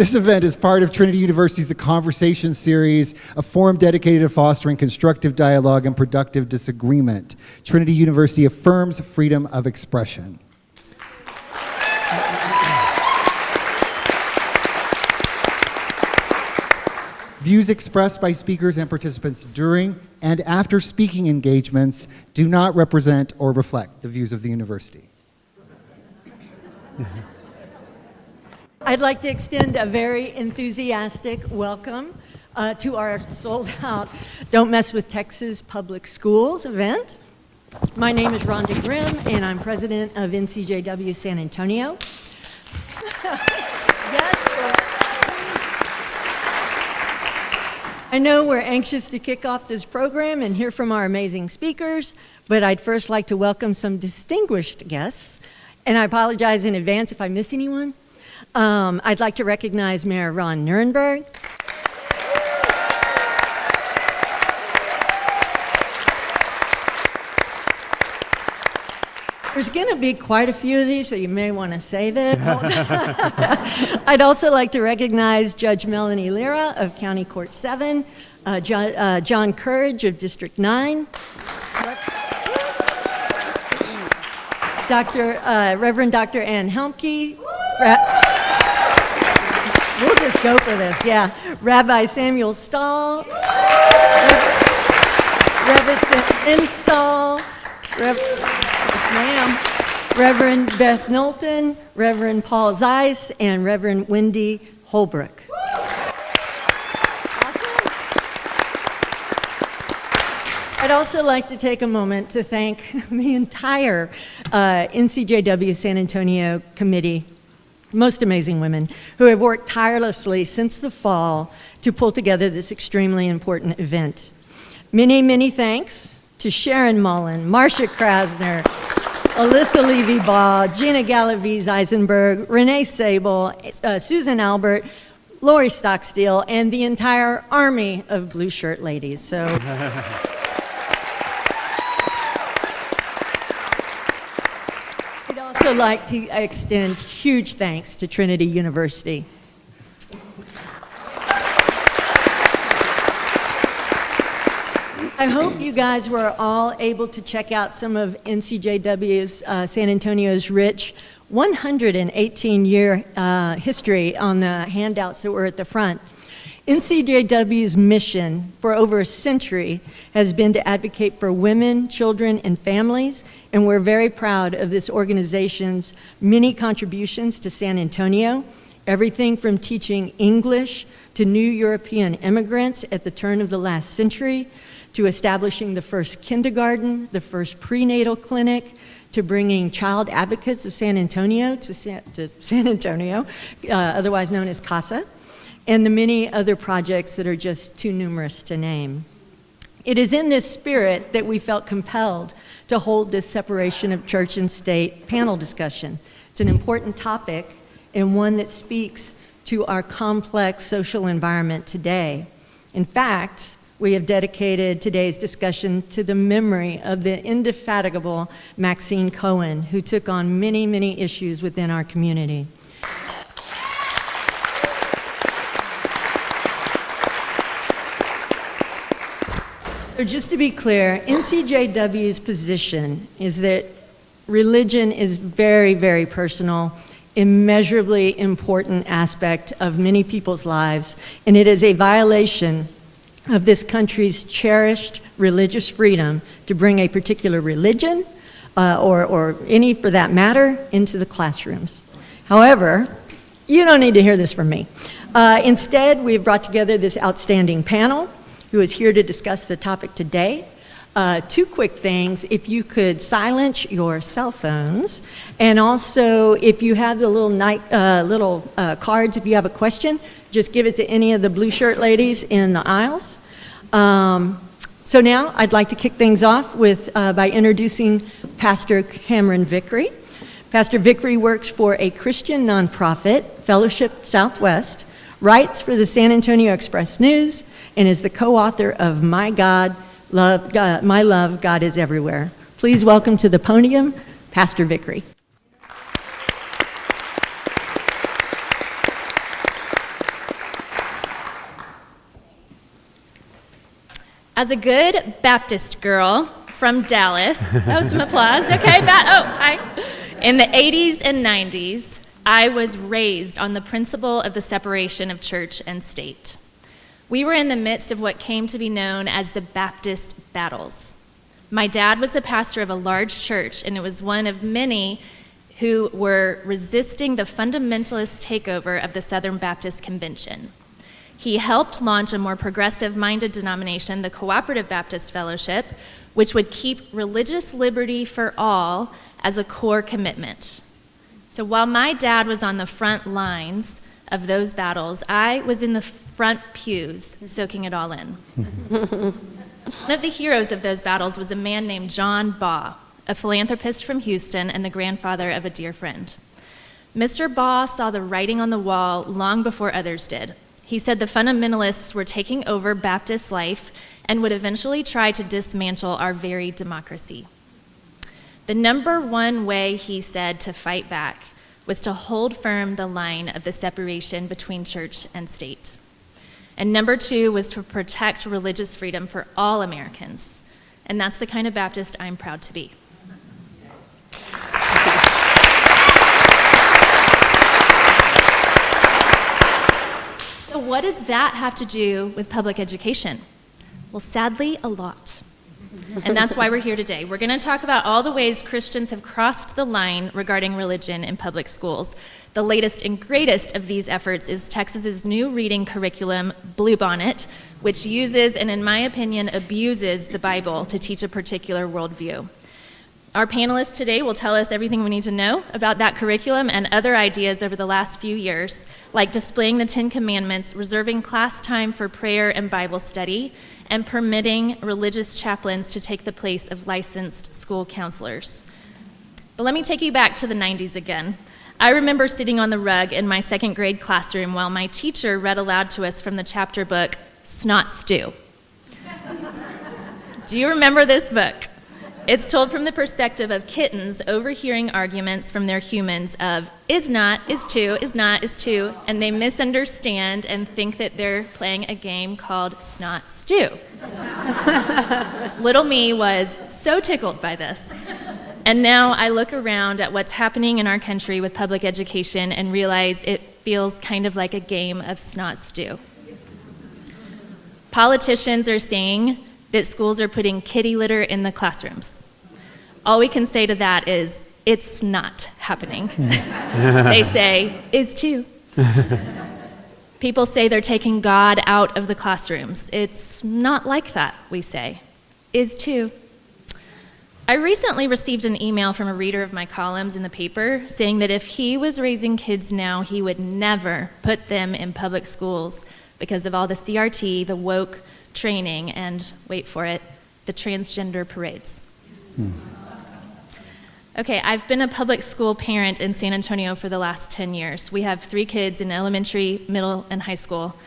This event is part of Trinity University's The Conversation series, a forum dedicated to fostering constructive dialogue and productive disagreement. Trinity University affirms freedom of expression. Views expressed by speakers and participants during and after speaking engagements do not represent or reflect the views of the university. I'd like to extend a very enthusiastic welcome to our sold-out Don't Mess with Texas Public Schools event. My name is Rhonda Grimm, and I'm president of NCJW San Antonio. I know we're anxious to kick off this program and hear from our amazing speakers, but I'd first like to welcome some distinguished guests, and I apologize in advance if I miss anyone. I'd like to recognize Mayor Ron Nirenberg. There's going to be quite a few of these, so you may want to say that. I'd also like to recognize Judge Melanie Lira of County Court 7, John Courage of District 9, Reverend Dr. Ann Helmke, we'll just go for this, yeah. Rabbi Samuel Stahl, Reverend Install, Ma'am. Reverend Beth Knowlton, Reverend Paul Zeiss, and Reverend Wendy Holbrook. Awesome. I'd also like to take a moment to thank the entire NCJW San Antonio committee, most amazing women, who have worked tirelessly since the fall to pull together this extremely important event. Many, many thanks to Sharon Mullen, Marcia Krasner, Alyssa Levy-Baugh, Gina Galaviz-Eisenberg, Renee Sable, Susan Albert, Lori Stockstill, and the entire army of blue shirt ladies. So, I'd also like to extend huge thanks to Trinity University. I hope you guys were all able to check out some of NCJW's San Antonio's rich 118-year history on the handouts that were at the front. NCJW's mission for over a century has been to advocate for women, children, and families, and we're very proud of this organization's many contributions to San Antonio, everything from teaching English to new European immigrants at the turn of the last century, to establishing the first kindergarten, the first prenatal clinic, to bringing child advocates of San Antonio to San Antonio, otherwise known as CASA, and the many other projects that are just too numerous to name. It is in this spirit that we felt compelled to hold this separation of church and state panel discussion. It's an important topic and one that speaks to our complex social environment today. In fact, we have dedicated today's discussion to the memory of the indefatigable Maxine Cohen, who took on many, many issues within our community. So just to be clear, NCJW's position is that religion is very, very personal, immeasurably important aspect of many people's lives, and it is a violation of this country's cherished religious freedom to bring a particular religion, or any for that matter, into the classrooms. However, you don't need to hear this from me. Instead, we've brought together this outstanding panel who is here to discuss the topic today. Two quick things: if you could silence your cell phones, and also if you have the little cards, if you have a question, just give it to any of the blue shirt ladies in the aisles. So now I'd like to kick things off with by introducing Pastor Cameron Vickrey. Pastor Vickrey works for a Christian nonprofit, Fellowship Southwest, writes for the San Antonio Express News, and is the co-author of My Love, God is Everywhere. Please welcome to the podium, Pastor Vickrey. As a good Baptist girl from Dallas, that was some applause, okay, hi. In the 80s and 90s, I was raised on the principle of the separation of church and state. We were in the midst of what came to be known as the Baptist battles. My dad was the pastor of a large church, and it was one of many who were resisting the fundamentalist takeover of the Southern Baptist Convention. He helped launch a more progressive-minded denomination, the Cooperative Baptist Fellowship, which would keep religious liberty for all as a core commitment. So while my dad was on the front lines of those battles, I was in the front pews soaking it all in. One of the heroes of those battles was a man named John Baugh, a philanthropist from Houston and the grandfather of a dear friend. Mr. Baugh saw the writing on the wall long before others did. He said the fundamentalists were taking over Baptist life and would eventually try to dismantle our very democracy. The number one way, he said, to fight back was to hold firm the line of the separation between church and state. And number two was to protect religious freedom for all Americans. And that's the kind of Baptist I'm proud to be. So what does that have to do with public education? Well, sadly, a lot. And that's why we're here today. We're going to talk about all the ways Christians have crossed the line regarding religion in public schools. The latest and greatest of these efforts is Texas's new reading curriculum, Bluebonnet, which uses and, in my opinion, abuses the Bible to teach a particular worldview. Our panelists today will tell us everything we need to know about that curriculum and other ideas over the last few years, like displaying the 10 Commandments, reserving class time for prayer and Bible study, and permitting religious chaplains to take the place of licensed school counselors. But let me take you back to the 90s again. I remember sitting on the rug in my second grade classroom while my teacher read aloud to us from the chapter book, Snot Stew. Do you remember this book? It's told from the perspective of kittens overhearing arguments from their humans of is not, is to, is not, is to, and they misunderstand and think that they're playing a game called Snot Stew. Little me was so tickled by this. And now I look around at what's happening in our country with public education and realize it feels kind of like a game of Snot Stew. Politicians are saying that schools are putting kitty litter in the classrooms. All we can say to that is, it's not happening. They say, is too. People say they're taking God out of the classrooms. It's not like that, we say. Is too. I recently received an email from a reader of my columns in the paper saying that if he was raising kids now, he would never put them in public schools because of all the CRT, the woke training, and, wait for it, the transgender parades. Okay, I've been a public school parent in San Antonio for the last 10 years. We have 3 kids in elementary, middle, and high school.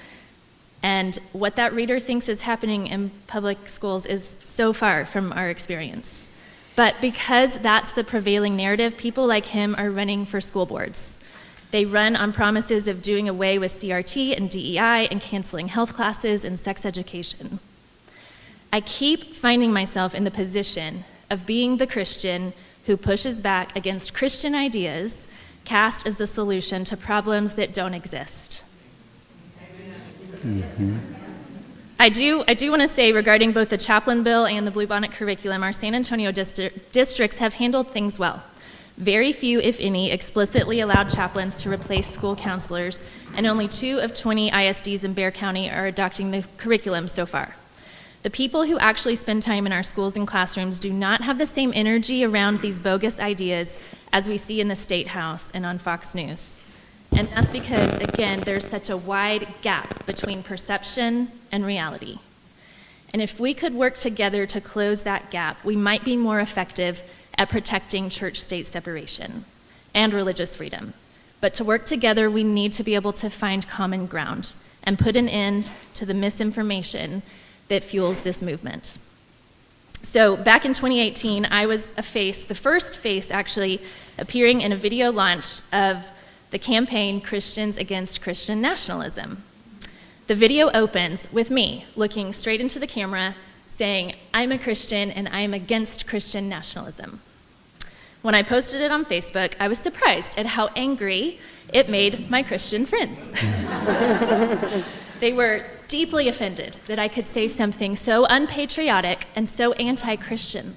And what that reader thinks is happening in public schools is so far from our experience. But because that's the prevailing narrative, people like him are running for school boards. They run on promises of doing away with CRT and DEI and canceling health classes and sex education. I keep finding myself in the position of being the Christian who pushes back against Christian ideas cast as the solution to problems that don't exist. Mm-hmm. I do want to say regarding both the chaplain bill and the Bluebonnet curriculum, our San Antonio districts have handled things well. Very few, if any, explicitly allowed chaplains to replace school counselors, and only 2 of 20 ISDs in Bexar County are adopting the curriculum so far. The people who actually spend time in our schools and classrooms do not have the same energy around these bogus ideas as we see in the State House and on Fox News. And that's because, again, there's such a wide gap between perception and reality. And if we could work together to close that gap, we might be more effective at protecting church-state separation and religious freedom. But to work together, we need to be able to find common ground and put an end to the misinformation that fuels this movement. So back in 2018, I was a face, the first face actually, appearing in a video launch of the campaign Christians Against Christian Nationalism. The video opens with me looking straight into the camera, saying, "I'm a Christian and I am against Christian nationalism." When I posted it on Facebook, I was surprised at how angry it made my Christian friends. They were deeply offended that I could say something so unpatriotic and so anti-Christian.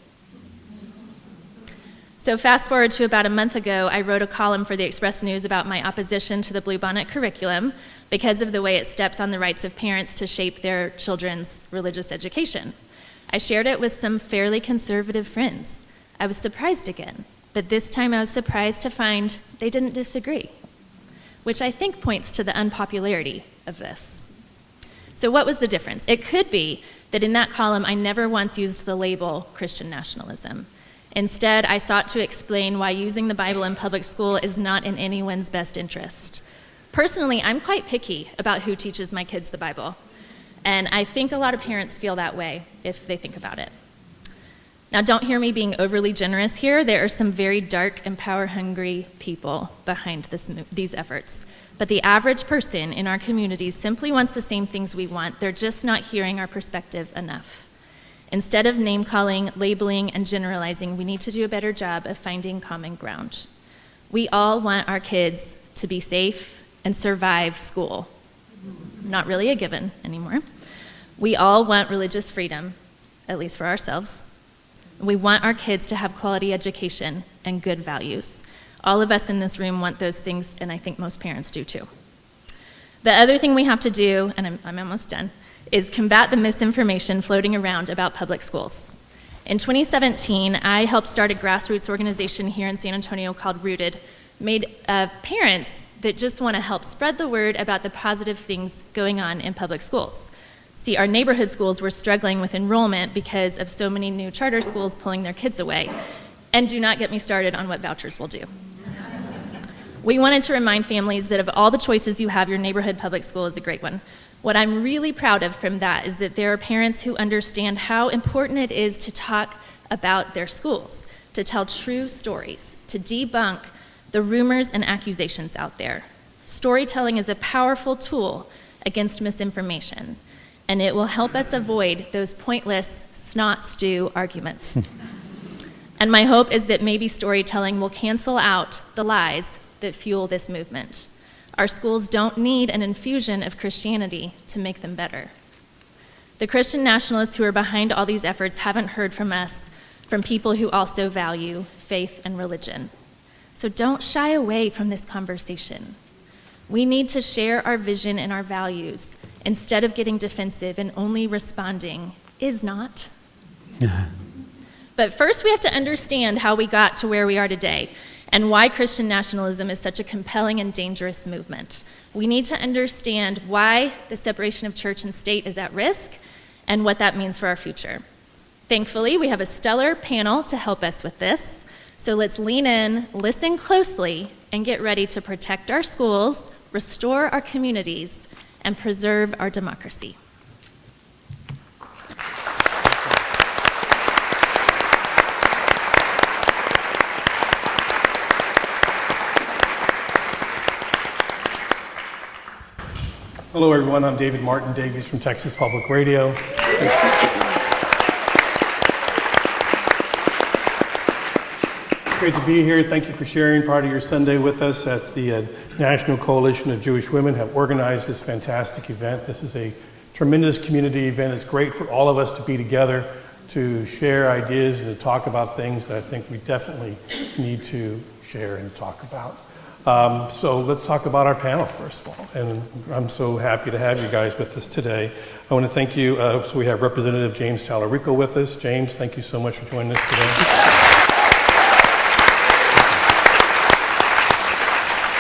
So fast forward to about a month ago, I wrote a column for the Express News about my opposition to the Bluebonnet curriculum because of the way it steps on the rights of parents to shape their children's religious education. I shared it with some fairly conservative friends. I was surprised again, but this time I was surprised to find they didn't disagree, which I think points to the unpopularity of this. So what was the difference? It could be that in that column I never once used the label Christian nationalism. Instead, I sought to explain why using the Bible in public school is not in anyone's best interest. Personally, I'm quite picky about who teaches my kids the Bible, and I think a lot of parents feel that way if they think about it. Now, don't hear me being overly generous here. There are some very dark and power-hungry people behind these efforts. But the average person in our communities simply wants the same things we want. They're just not hearing our perspective enough. Instead of name-calling, labeling, and generalizing, we need to do a better job of finding common ground. We all want our kids to be safe and survive school. Not really a given anymore. We all want religious freedom, at least for ourselves. We want our kids to have quality education and good values. All of us in this room want those things, and I think most parents do too. The other thing we have to do, and I'm almost done, is combat the misinformation floating around about public schools. In 2017, I helped start a grassroots organization here in San Antonio called Rooted, made of parents that just want to help spread the word about the positive things going on in public schools. See, our neighborhood schools were struggling with enrollment because of so many new charter schools pulling their kids away. And do not get me started on what vouchers will do. We wanted to remind families that of all the choices you have, your neighborhood public school is a great one. What I'm really proud of from that is that there are parents who understand how important it is to talk about their schools, to tell true stories, to debunk the rumors and accusations out there. Storytelling is a powerful tool against misinformation, and it will help us avoid those pointless snot stew arguments. And my hope is that maybe storytelling will cancel out the lies that fuel this movement. Our schools don't need an infusion of Christianity to make them better. The Christian nationalists who are behind all these efforts haven't heard from us, from people who also value faith and religion. So don't shy away from this conversation. We need to share our vision and our values instead of getting defensive and only responding, "Is not." But first we have to understand how we got to where we are today and why Christian nationalism is such a compelling and dangerous movement. We need to understand why the separation of church and state is at risk and what that means for our future. Thankfully, we have a stellar panel to help us with this. So let's lean in, listen closely, and get ready to protect our schools, restore our communities, and preserve our democracy. Hello everyone, I'm Martin Davies from Texas Public Radio. Great to be here. Thank you for sharing part of your Sunday with us. That's the National Coalition of Jewish Women have organized this fantastic event. This is a tremendous community event. It's great for all of us to be together, to share ideas and to talk about things that I think we definitely need to share and talk about. So let's talk about our panel first of all, and I'm so happy to have you guys with us today. I want to thank you, so we have Representative James Talarico with us. James, thank you so much for joining us today.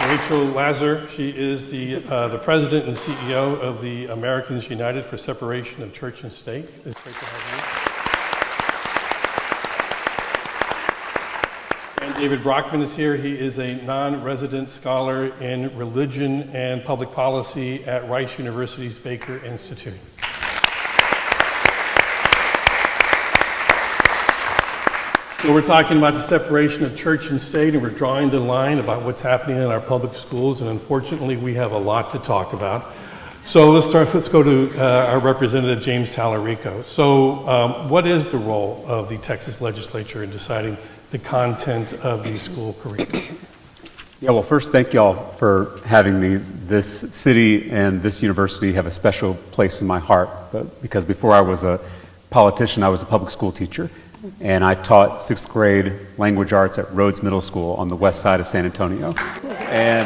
Rachel Lazar, she is the President and CEO of the Americans United for Separation of Church and State. It's great to have you. David Brockman is here. He is a non-resident scholar in religion and public policy at Rice University's Baker Institute. So we're talking about the separation of church and state, and we're drawing the line about what's happening in our public schools, and unfortunately we have a lot to talk about. So let's go to our Representative James Talarico. So what is the role of the Texas legislature in deciding the content of the school curriculum? Yeah, well, first, thank y'all for having me. This city and this university have a special place in my heart, because before I was a politician, I was a public school teacher, and I taught 6th grade language arts at Rhodes Middle School on the west side of San Antonio. And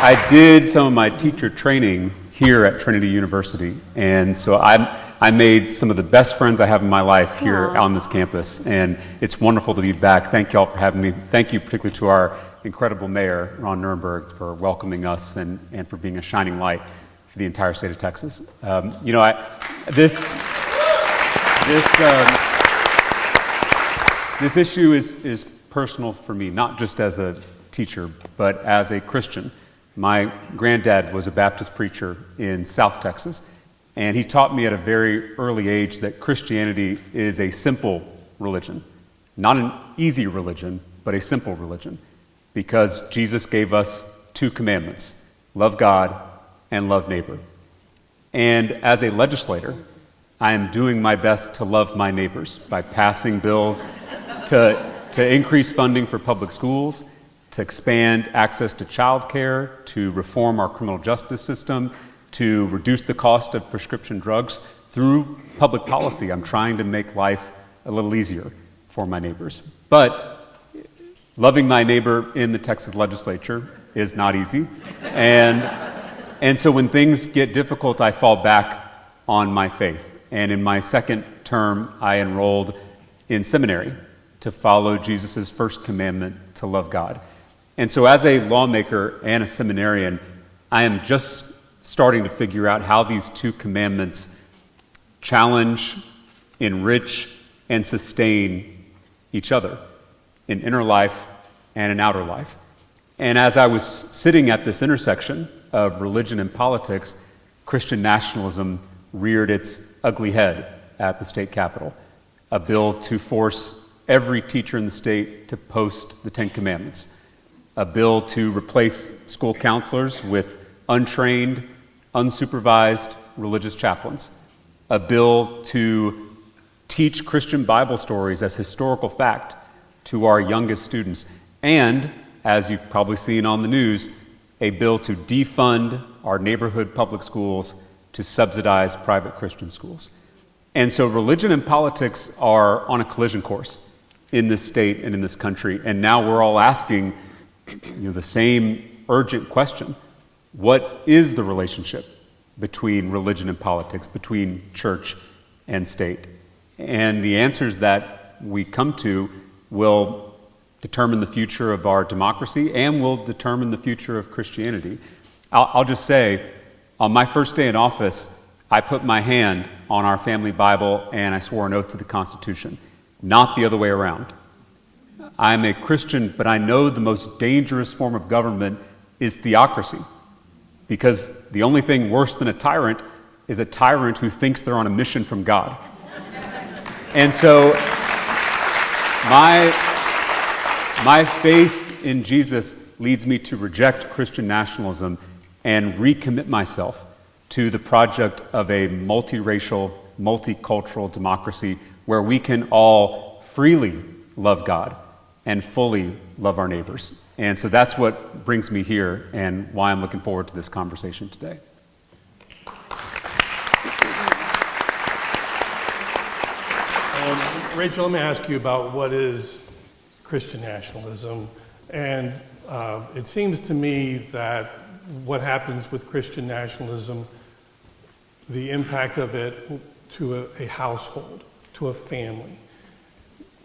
I did some of my teacher training here at Trinity University, and so I made some of the best friends I have in my life here on this campus, and it's wonderful to be back. Thank you all for having me. Thank you particularly to our incredible mayor, Ron Nirenberg, for welcoming us and for being a shining light for the entire state of Texas. This issue is personal for me, not just as a teacher, but as a Christian. My granddad was a Baptist preacher in South Texas, and he taught me at a very early age that Christianity is a simple religion. Not an easy religion, but a simple religion, because Jesus gave us 2 commandments: love God and love neighbor. And as a legislator, I am doing my best to love my neighbors by passing bills to increase funding for public schools, to expand access to childcare, to reform our criminal justice system, to reduce the cost of prescription drugs. Through public policy, I'm trying to make life a little easier for my neighbors. But loving my neighbor in the Texas legislature is not easy. And so when things get difficult, I fall back on my faith. And in my second term, I enrolled in seminary to follow Jesus' first commandment, to love God. And so as a lawmaker and a seminarian, I am just starting to figure out how these 2 commandments challenge, enrich, and sustain each other in inner life and in outer life. And as I was sitting at this intersection of religion and politics, Christian nationalism reared its ugly head at the state capitol, a bill to force every teacher in the state to post the 10 Commandments, a bill to replace school counselors with untrained, unsupervised religious chaplains, a bill to teach Christian Bible stories as historical fact to our youngest students, and, as you've probably seen on the news, a bill to defund our neighborhood public schools to subsidize private Christian schools. And so religion and politics are on a collision course in this state and in this country, and now we're all asking the same urgent question: what is the relationship between religion and politics, between church and state? And the answers that we come to will determine the future of our democracy and will determine the future of Christianity. I'll just say, on my first day in office, I put my hand on our family Bible and I swore an oath to the Constitution, not the other way around. I'm a Christian, but I know the most dangerous form of government is theocracy, because the only thing worse than a tyrant is a tyrant who thinks they're on a mission from God. And so my faith in Jesus leads me to reject Christian nationalism and recommit myself to the project of a multiracial, multicultural democracy where we can all freely love God and fully love our neighbors. And so that's what brings me here and why I'm looking forward to this conversation today. Rachel, let me ask you about what is Christian nationalism. And it seems to me that what happens with Christian nationalism, the impact of it to a household, to a family,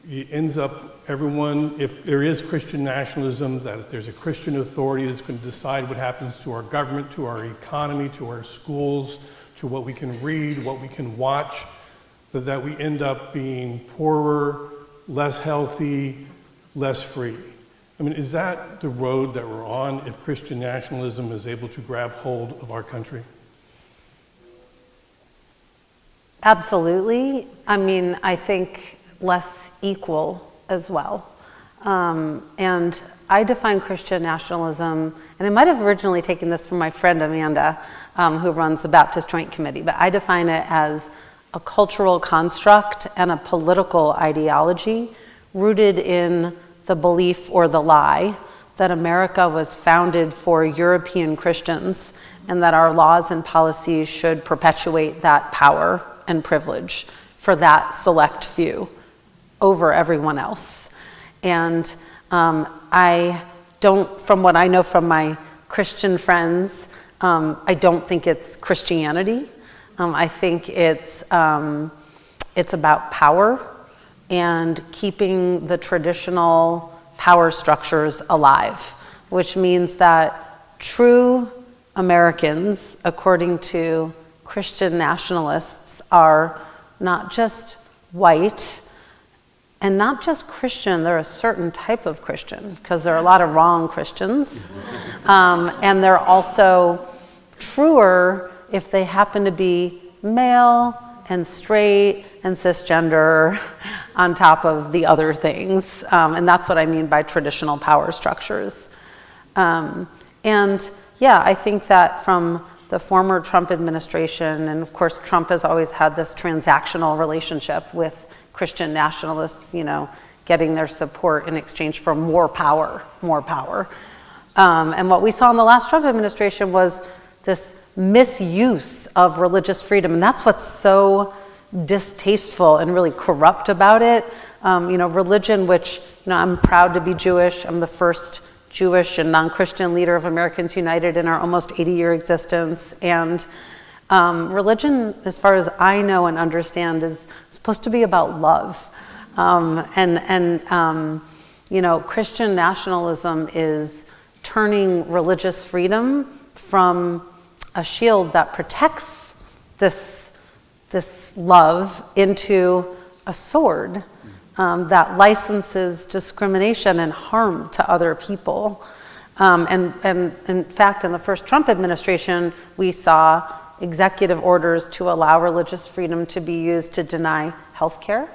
it ends up everyone, if there is Christian nationalism, that if there's a Christian authority that's going to decide what happens to our government, to our economy, to our schools, to what we can read, what we can watch, that we end up being poorer, less healthy, less free. I mean, is that the road that we're on if Christian nationalism is able to grab hold of our country? Absolutely. I mean, I think less equal as well. And I define Christian nationalism, and I might have originally taken this from my friend Amanda, who runs the Baptist Joint Committee, but I define it as a cultural construct and a political ideology rooted in the belief or the lie that America was founded for European Christians and that our laws and policies should perpetuate that power and privilege for that select few over everyone else. And I don't, from what I know from my Christian friends, I don't think it's Christianity. I think it's about power and keeping the traditional power structures alive, which means that true Americans, according to Christian nationalists, are not just white and not just Christian. They're a certain type of Christian, because there are a lot of wrong Christians. And they're also truer if they happen to be male and straight and cisgender on top of the other things. And that's what I mean by traditional power structures. And yeah, I think that from the former Trump administration, and of course Trump has always had this transactional relationship with Christian nationalists, you know, getting their support in exchange for more power. And what we saw in the last Trump administration was this misuse of religious freedom, and that's what's so distasteful and really corrupt about it. You know, religion, which, you know, I'm proud to be Jewish. I'm the first Jewish and non-Christian leader of Americans United in our almost 80-year existence. And religion, as far as I know and understand, is supposed to be about love. You know, Christian nationalism is turning religious freedom from a shield that protects this love into a sword that licenses discrimination and harm to other people. And in fact, in the first Trump administration, we saw executive orders to allow religious freedom to be used to deny health care,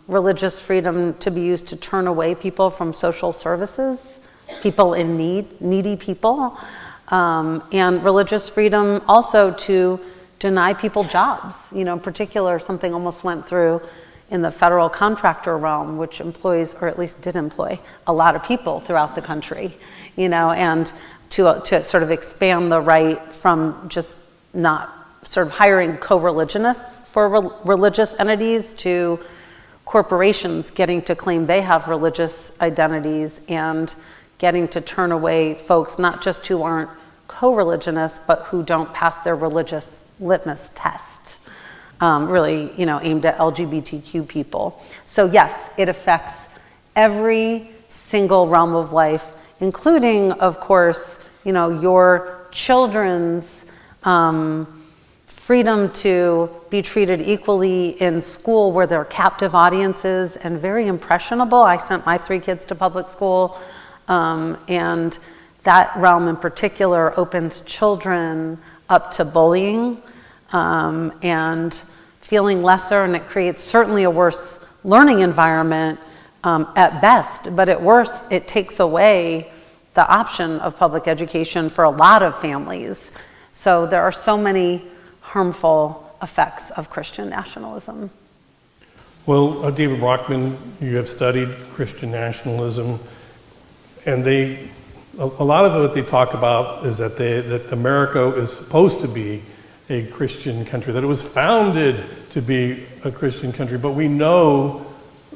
religious freedom to be used to turn away people from social services, people in need, needy people, and religious freedom also to deny people jobs. You know, in particular, something almost went through in the federal contractor realm, which employs, or at least did employ, a lot of people throughout the country, you know, and to sort of expand the right from just not sort of hiring co-religionists for religious entities to corporations getting to claim they have religious identities and getting to turn away folks not just who aren't co-religionists, but who don't pass their religious litmus test, really, you know, aimed at LGBTQ people. So yes, it affects every single realm of life, including, of course, you know, your children's freedom to be treated equally in school, where they're captive audiences and very impressionable. I sent my 3 kids to public school, and that realm in particular opens children up to bullying and feeling lesser, and it creates certainly a worse learning environment at best, but at worst, it takes away the option of public education for a lot of families. So there are so many harmful effects of Christian nationalism. Well, David Brockman, you have studied Christian nationalism, and a lot of what they talk about is that America is supposed to be a Christian country, that it was founded to be a Christian country, but we know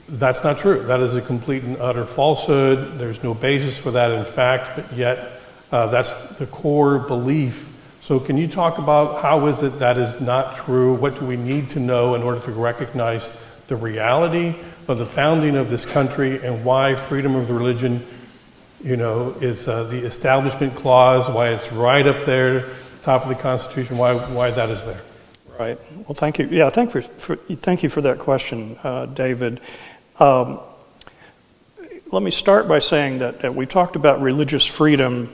that's not true. That is a complete and utter falsehood. There's no basis for that in fact, but yet that's the core belief. So can you talk about how is it that is not true? What do we need to know in order to recognize the reality of the founding of this country and why freedom of religion, you know, is the Establishment Clause, why it's right up there, top of the Constitution, why that is there? Right. Well, thank you. Yeah, thank you for that question, David. Let me start by saying that we talked about religious freedom.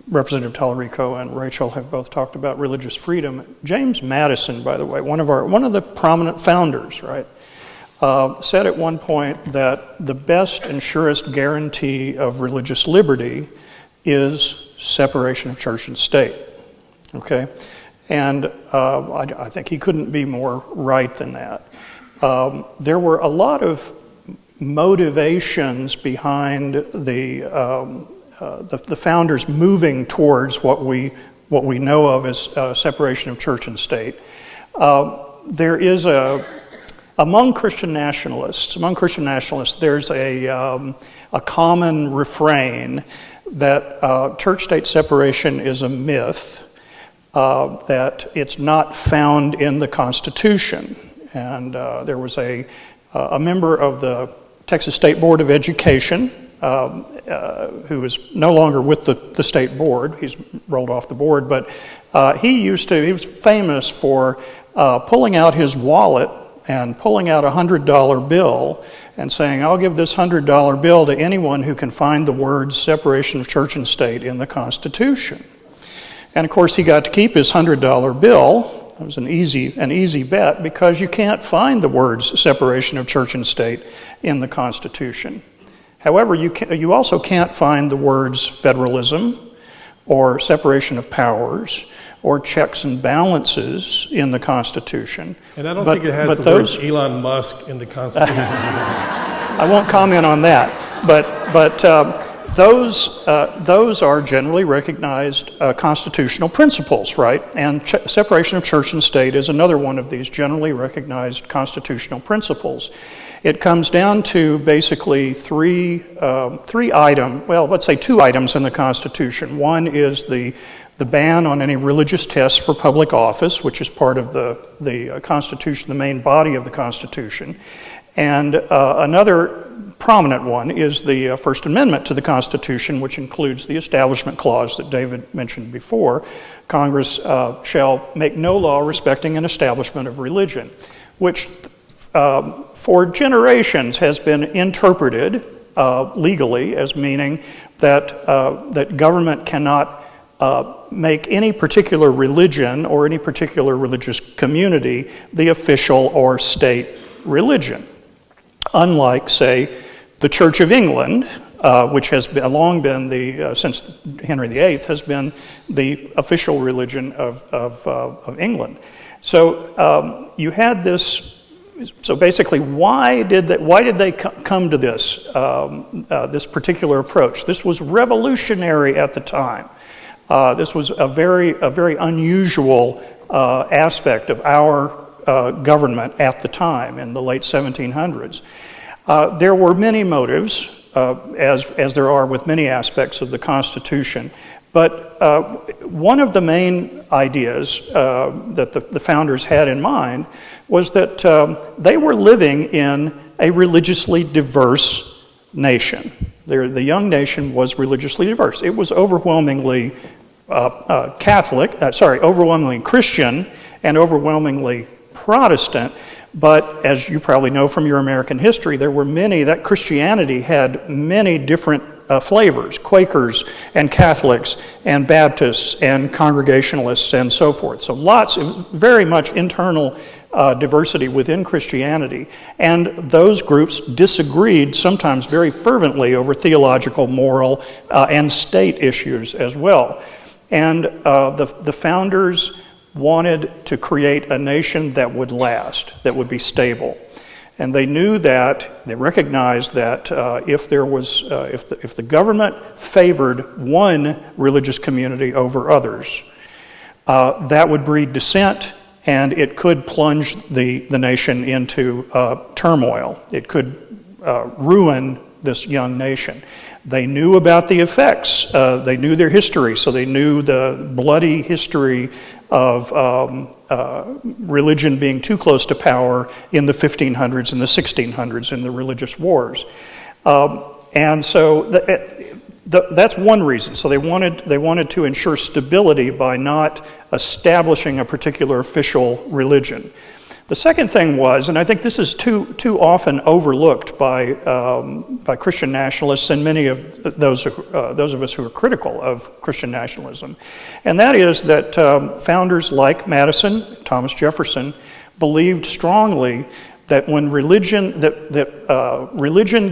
Representative Talarico and Rachel have both talked about religious freedom. James Madison, by the way, one of the prominent founders, right, said at one point that the best and surest guarantee of religious liberty is separation of church and state. Okay? And I think he couldn't be more right than that. There were a lot of motivations behind the founders moving towards what we know of as separation of church and state. There is among Christian nationalists, there's a common refrain that church-state separation is a myth, that it's not found in the Constitution. And there was a member of the Texas State Board of Education who is no longer with the state board. He's rolled off the board, but he was famous for pulling out his wallet and pulling out a $100 bill and saying, I'll give this $100 bill to anyone who can find the words separation of church and state in the Constitution. And of course he got to keep his $100 bill. It was an easy bet, because you can't find the words separation of church and state in the Constitution. However, you also can't find the words federalism or separation of powers or checks and balances in the Constitution. And I don't think it has the words Elon Musk in the Constitution. I won't comment on that, but those are generally recognized constitutional principles, right? And separation of church and state is another one of these generally recognized constitutional principles. It comes down to basically two items in the Constitution. One is the ban on any religious tests for public office, which is part of the Constitution, the main body of the Constitution. And another prominent one is the First Amendment to the Constitution, which includes the Establishment Clause that David mentioned before. Congress shall make no law respecting an establishment of religion, which for generations has been interpreted legally as meaning that government cannot make any particular religion or any particular religious community the official or state religion. Unlike, say, the Church of England, which has long been since Henry VIII, has been the official religion of England. So you had this. So basically, why did they come to this this particular approach? This was revolutionary at the time. This was a very unusual aspect of our government at the time in the late 1700s. There were many motives, as there are with many aspects of the Constitution, but one of the main ideas that the founders had in mind was that they were living in a religiously diverse nation. The young nation was religiously diverse. It was overwhelmingly overwhelmingly Christian and overwhelmingly Protestant. But as you probably know from your American history, that Christianity had many different flavors: Quakers and Catholics and Baptists and Congregationalists and so forth. So very much internal diversity within Christianity. And those groups disagreed sometimes very fervently over theological, moral, and state issues as well. And the founders wanted to create a nation that would last, that would be stable. And they recognized that if the government favored one religious community over others, that would breed dissent, and it could plunge the nation into turmoil. It could ruin this young nation. They knew about the effects. They knew their history, so they knew the bloody history of religion being too close to power in the 1500s and the 1600s in the religious wars. And so that's one reason. So they wanted to ensure stability by not establishing a particular official religion. The second thing was, and I think this is too often overlooked by Christian nationalists and many of those of us who are critical of Christian nationalism, and that is that founders like Madison, Thomas Jefferson, believed strongly that when religion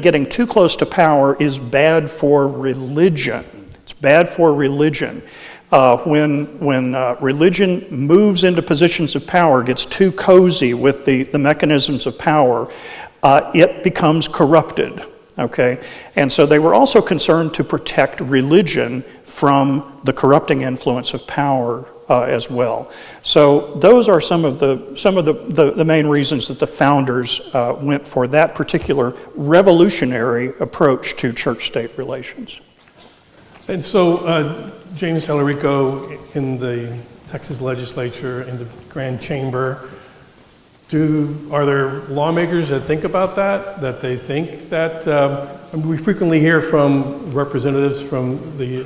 getting too close to power is bad for religion. It's bad for religion. When religion moves into positions of power, gets too cozy with the mechanisms of power, it becomes corrupted. Okay, and so they were also concerned to protect religion from the corrupting influence of power as well. So those are some of the main reasons that the founders went for that particular revolutionary approach to church-state relations. And so James Talarico in the Texas legislature, in the Grand Chamber, are there lawmakers that think about that they think that, we frequently hear from representatives from the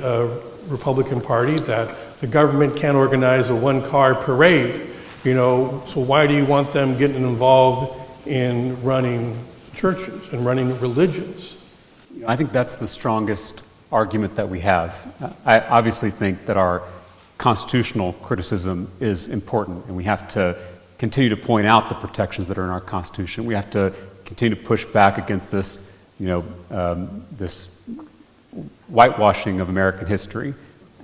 Republican Party that the government can't organize a one-car parade, so why do you want them getting involved in running churches and running religions? I think that's the strongest argument that we have. I obviously think that our constitutional criticism is important, and we have to continue to point out the protections that are in our Constitution. We have to continue to push back against this, this whitewashing of American history.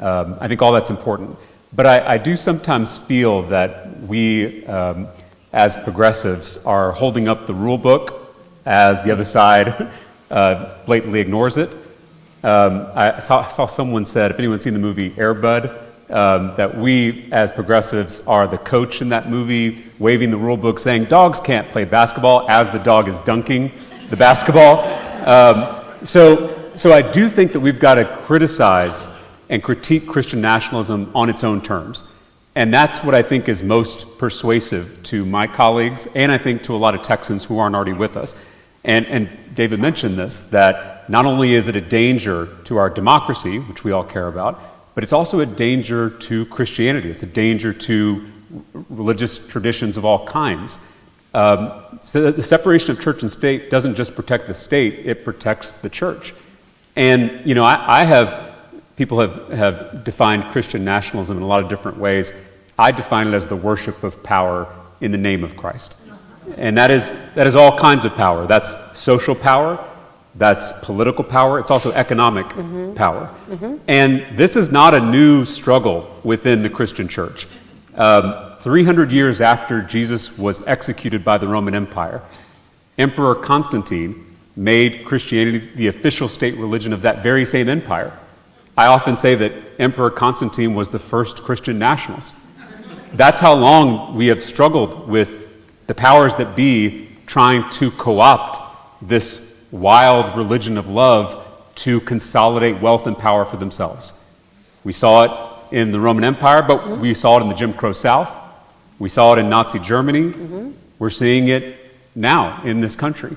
I think all that's important. But I do sometimes feel that we, as progressives, are holding up the rule book as the other side blatantly ignores it. I saw someone said, if anyone's seen the movie Air Bud, that we as progressives are the coach in that movie, waving the rule book saying dogs can't play basketball as the dog is dunking the basketball. So I do think that we've got to criticize and critique Christian nationalism on its own terms. And that's what I think is most persuasive to my colleagues, and I think to a lot of Texans who aren't already with us. And David mentioned this, that not only is it a danger to our democracy, which we all care about, but it's also a danger to Christianity. It's a danger to religious traditions of all kinds. So the separation of church and state doesn't just protect the state, it protects the church. And, people have defined Christian nationalism in a lot of different ways. I define it as the worship of power in the name of Christ. And that is all kinds of power. That's social power, that's political power, it's also economic power. And this is not a new struggle within the Christian church. 300 years after Jesus was executed by the Roman Empire, Emperor Constantine made Christianity the official state religion of that very same empire. I often say that Emperor Constantine was the first Christian nationalist. That's how long we have struggled with the powers that be trying to co-opt this wild religion of love to consolidate wealth and power for themselves. We saw it in the Roman Empire, but we saw it in the Jim Crow South. We saw it in Nazi Germany. We're seeing it now in this country.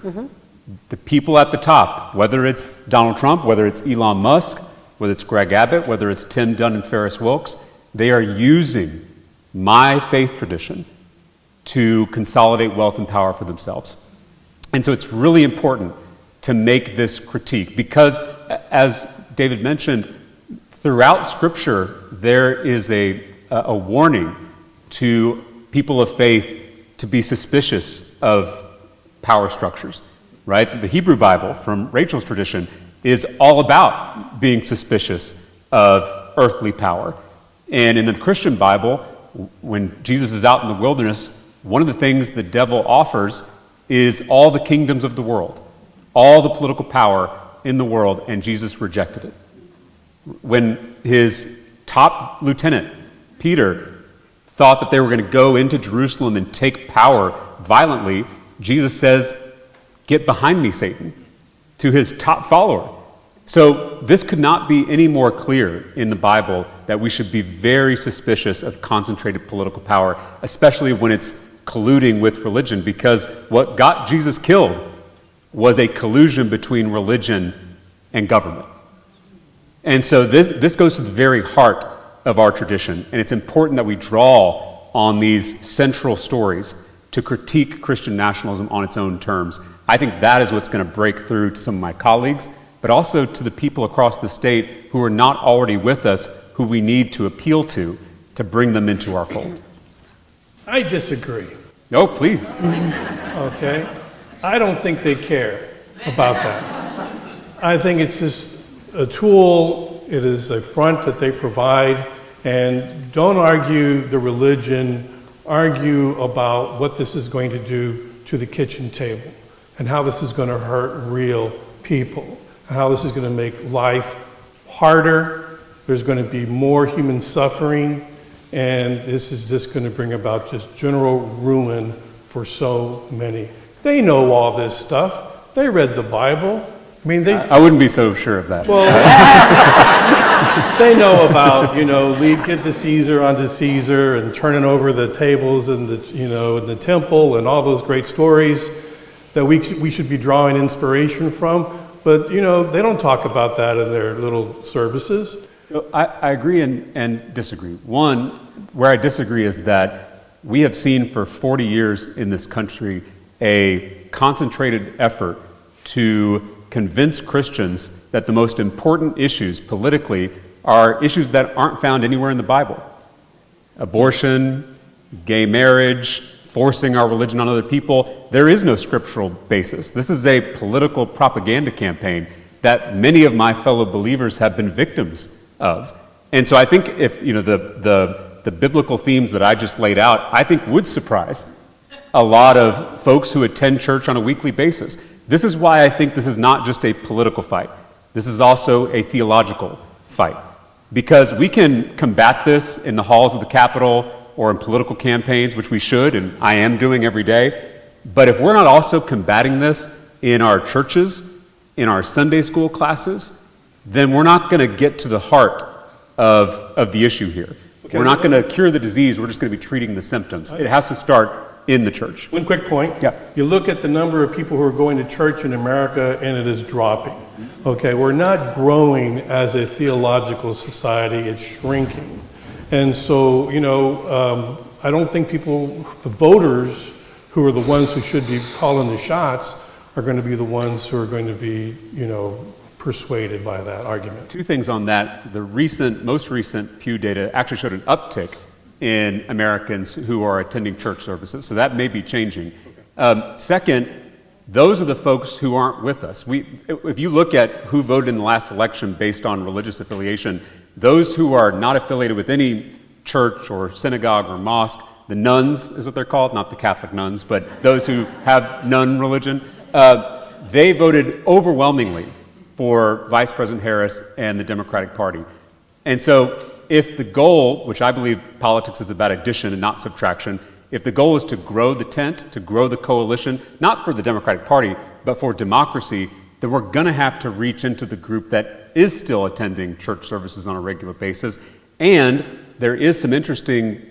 The people at the top, whether it's Donald Trump, whether it's Elon Musk, whether it's Greg Abbott, whether it's Tim Dunn and Ferris Wilkes, they are using my faith tradition to consolidate wealth and power for themselves. And so it's really important to make this critique because, as David mentioned, throughout Scripture there is a warning to people of faith to be suspicious of power structures, right? The Hebrew Bible, from Rachel's tradition, is all about being suspicious of earthly power. And in the Christian Bible, when Jesus is out in the wilderness, one of the things the devil offers is all the kingdoms of the world, all the political power in the world, and Jesus rejected it. When his top lieutenant, Peter, thought that they were going to go into Jerusalem and take power violently, Jesus says, "Get behind me, Satan," to his top follower. So this could not be any more clear in the Bible that we should be very suspicious of concentrated political power, especially when it's colluding with religion, because what got Jesus killed was a collusion between religion and government. And so this goes to the very heart of our tradition, and it's important that we draw on these central stories to critique Christian nationalism on its own terms. I think that is what's going to break through to some of my colleagues, but also to the people across the state who are not already with us, who we need to appeal to bring them into our fold. I disagree. No, please. Okay? I don't think they care about that. I think it's just a tool, it is a front that they provide, and don't argue the religion, argue about what this is going to do to the kitchen table, and how this is going to hurt real people, and how this is going to make life harder, there's going to be more human suffering, and this is just going to bring about just general ruin for so many. They know all this stuff. They read the Bible. I mean, I wouldn't be so sure of that. Well, they know about, get the Caesar onto Caesar and turning over the tables in the temple and all those great stories that we should be drawing inspiration from. But, they don't talk about that in their little services. So I agree and disagree. One, where I disagree is that we have seen for 40 years in this country a concentrated effort to convince Christians that the most important issues politically are issues that aren't found anywhere in the Bible. Abortion, gay marriage, forcing our religion on other people. There is no scriptural basis. This is a political propaganda campaign that many of my fellow believers have been victims of. And so I think if the biblical themes that I just laid out, I think would surprise a lot of folks who attend church on a weekly basis. This is why I think this is not just a political fight. This is also a theological fight. Because we can combat this in the halls of the Capitol or in political campaigns, which we should, and I am doing every day. But if we're not also combating this in our churches, in our Sunday school classes, then we're not going to get to the heart of the issue here. Okay. We're not going to cure the disease, we're just going to be treating the symptoms. It has to start in the church. One quick point. Yeah. You look at the number of people who are going to church in America and it is dropping. Okay, we're not growing as a theological society, it's shrinking. And so, I don't think the voters who are the ones who should be calling the shots are going to be the ones who are going to be, persuaded by that argument. Two things on that. The most recent Pew data actually showed an uptick in Americans who are attending church services, so that may be changing. Okay. Second, those are the folks who aren't with us. If you look at who voted in the last election based on religious affiliation, those who are not affiliated with any church or synagogue or mosque, the nuns is what they're called, not the Catholic nuns, but those who have nun religion, they voted overwhelmingly for Vice President Harris and the Democratic Party. And so if the goal, which I believe politics is about addition and not subtraction, if the goal is to grow the tent, to grow the coalition, not for the Democratic Party, but for democracy, then we're going to have to reach into the group that is still attending church services on a regular basis. And there is some interesting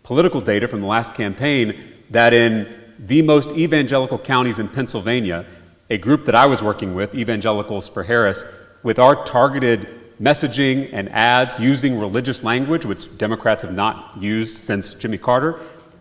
political data from the last campaign that in the most evangelical counties in Pennsylvania, a group that I was working with, Evangelicals for Harris, with our targeted messaging and ads using religious language, which Democrats have not used since Jimmy Carter,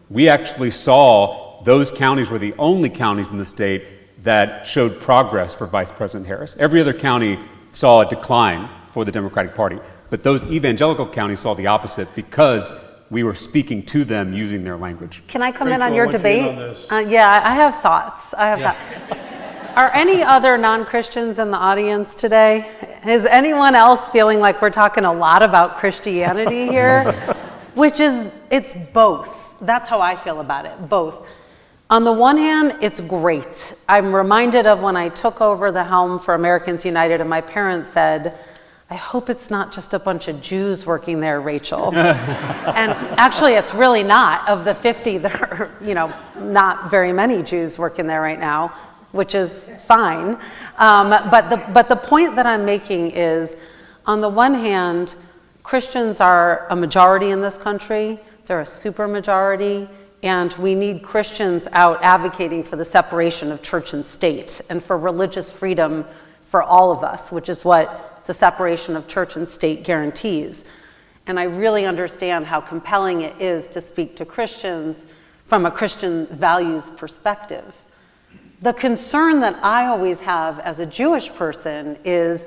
we actually saw those counties were the only counties in the state that showed progress for Vice President Harris. Every other county saw a decline for the Democratic Party, but those evangelical counties saw the opposite because we were speaking to them using their language. Can I come Rachel, in on your I want you debate? in on this. Yeah, I have thoughts. Are any other non-Christians in the audience today? Is anyone else feeling like we're talking a lot about Christianity here? It's both. That's how I feel about it, both. On the one hand, it's great. I'm reminded of when I took over the helm for Americans United and my parents said, I hope it's not just a bunch of Jews working there, Rachel. And actually, it's really not. Of the 50, there are, not very many Jews working there right now, which is fine. But the point that I'm making is, on the one hand, Christians are a majority in this country. They're a super majority. And we need Christians out advocating for the separation of church and state and for religious freedom for all of us, which is what the separation of church and state guarantees. And I really understand how compelling it is to speak to Christians from a Christian values perspective. The concern that I always have as a Jewish person is,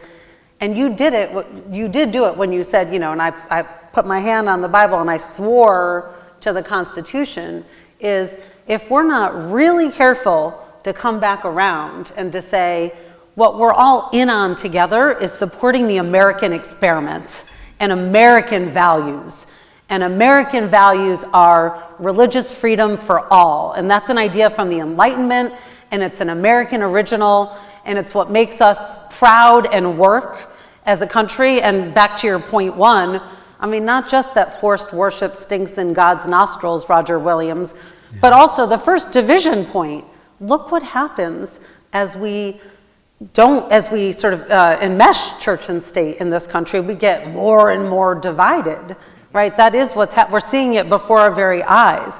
and you did do it when you said, and I put my hand on the Bible and I swore to the Constitution, is if we're not really careful to come back around and to say, what we're all in on together is supporting the American experiment and American values. And American values are religious freedom for all. And that's an idea from the Enlightenment, and it's an American original, and it's what makes us proud and work as a country. And back to your point one, I mean, not just that forced worship stinks in God's nostrils, Roger Williams, but also the first division point. Look what happens as we sort of enmesh church and state in this country. We get more and more divided, right? That is we're seeing it before our very eyes.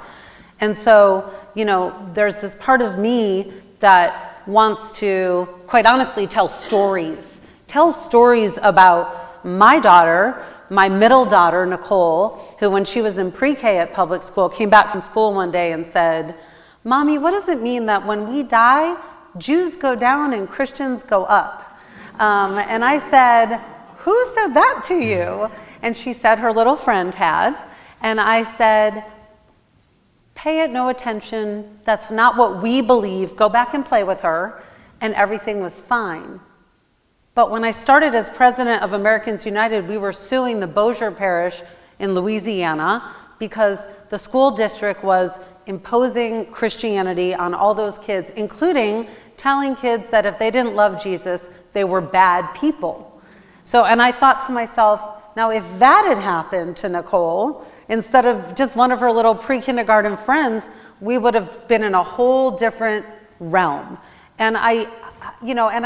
And so, there's this part of me that wants to, quite honestly, tell stories about my daughter, my middle daughter, Nicole, who when she was in pre-K at public school, came back from school one day and said, "Mommy, what does it mean that when we die, Jews go down and Christians go up?" And I said, "Who said that to you?" And she said her little friend had. And I said, "Pay it no attention. That's not what we believe. Go back and play with her." And everything was fine. But when I started as president of Americans United, we were suing the Bossier Parish in Louisiana because the school district was imposing Christianity on all those kids, including telling kids that if they didn't love Jesus, they were bad people. So, and I thought to myself, now if that had happened to Nicole, instead of just one of her little pre-kindergarten friends, we would have been in a whole different realm. And I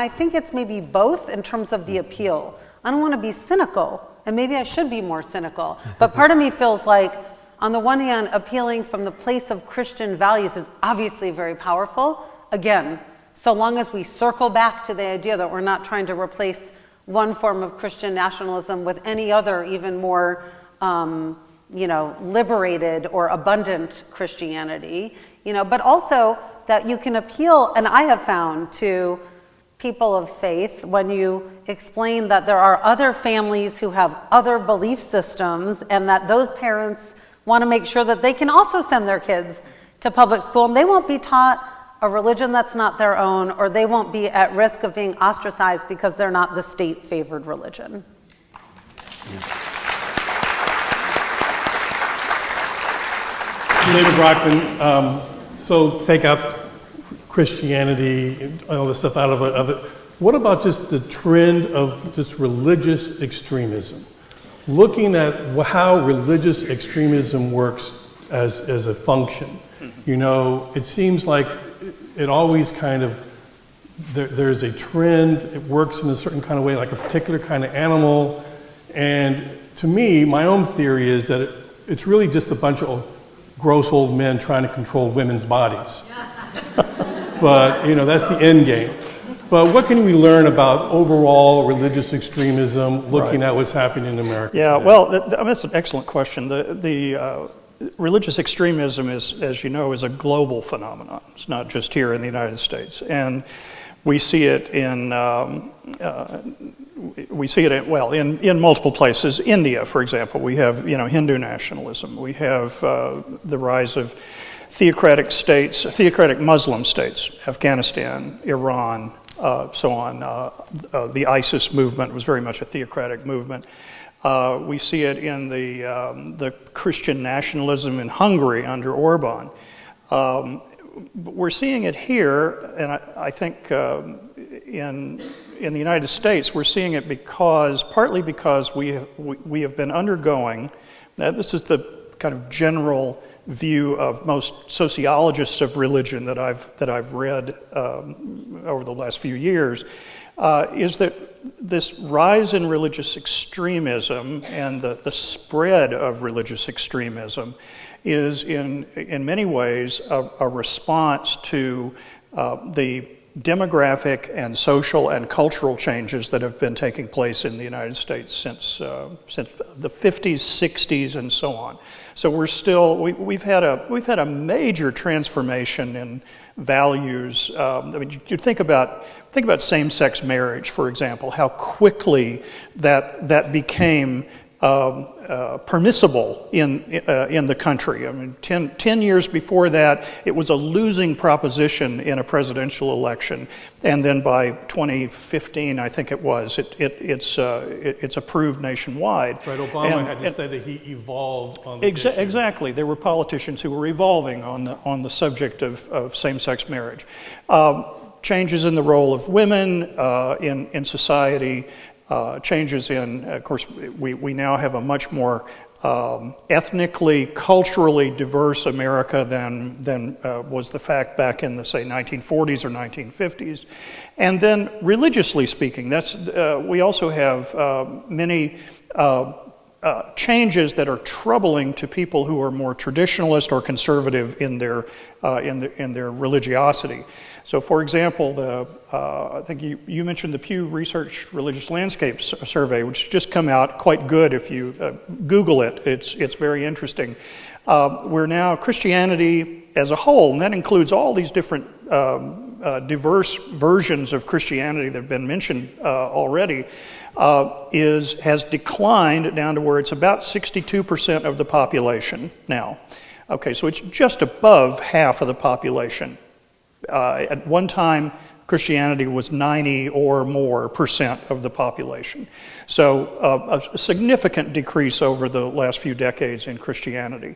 think it's maybe both in terms of the appeal. I don't want to be cynical, and maybe I should be more cynical, but part of me feels like, on the one hand, appealing from the place of Christian values is obviously very powerful. Again, so long as we circle back to the idea that we're not trying to replace one form of Christian nationalism with any other, even more, liberated or abundant Christianity, but also that you can appeal, and I have found, to people of faith when you explain that there are other families who have other belief systems and that those parents want to make sure that they can also send their kids to public school and they won't be taught a religion that's not their own, or they won't be at risk of being ostracized because they're not the state-favored religion. Later, Brockman, so take out Christianity and all this stuff out of it. What about just the trend of just religious extremism? Looking at how religious extremism works as a function. It seems like it always kind of, there's a trend, it works in a certain kind of way, like a particular kind of animal. And to me, my own theory is that it's really just a bunch of gross old men trying to control women's bodies. But, that's the end game. But what can we learn about overall religious extremism, looking at what's happening in America? Yeah, today? well, that's an excellent question. The religious extremism is, as you know, is a global phenomenon. It's not just here in the United States, and we see it in multiple places. India, for example, we have Hindu nationalism. We have the rise of theocratic Muslim states, Afghanistan, Iran, so on. The ISIS movement was very much a theocratic movement. We see it in the Christian nationalism in Hungary under Orban. We're seeing it here, and I think in the United States, we're seeing it partly because we have been undergoing. Now, this is the kind of general view of most sociologists of religion that I've read over the last few years, is that this rise in religious extremism and the spread of religious extremism is in many ways a response to the demographic and social and cultural changes that have been taking place in the United States since the 50s, 60s, and so on. So we've had a major transformation in values. You think about same-sex marriage, for example. How quickly that became permissible in the country. I mean, 10 years before that, it was a losing proposition in a presidential election, and then by 2015, I think it was, it's approved nationwide. Right, Obama had to say that he evolved on the issue. Exactly, there were politicians who were evolving on the subject of same-sex marriage. Changes in the role of women in society. Changes in, of course, we now have a much more ethnically, culturally diverse America than was the fact back in the, say, 1940s or 1950s. And then religiously speaking, we also have many changes that are troubling to people who are more traditionalist or conservative in their religiosity. So, for example, I think you mentioned the Pew Research Religious Landscape Survey, which has just come out, quite good if you Google it. It's very interesting. We're now Christianity as a whole, and that includes all these different diverse versions of Christianity that have been mentioned already, has declined down to where it's about 62% of the population now. Okay, so it's just above half of the population. At one time, Christianity was 90 or more % of the population. So a significant decrease over the last few decades in Christianity.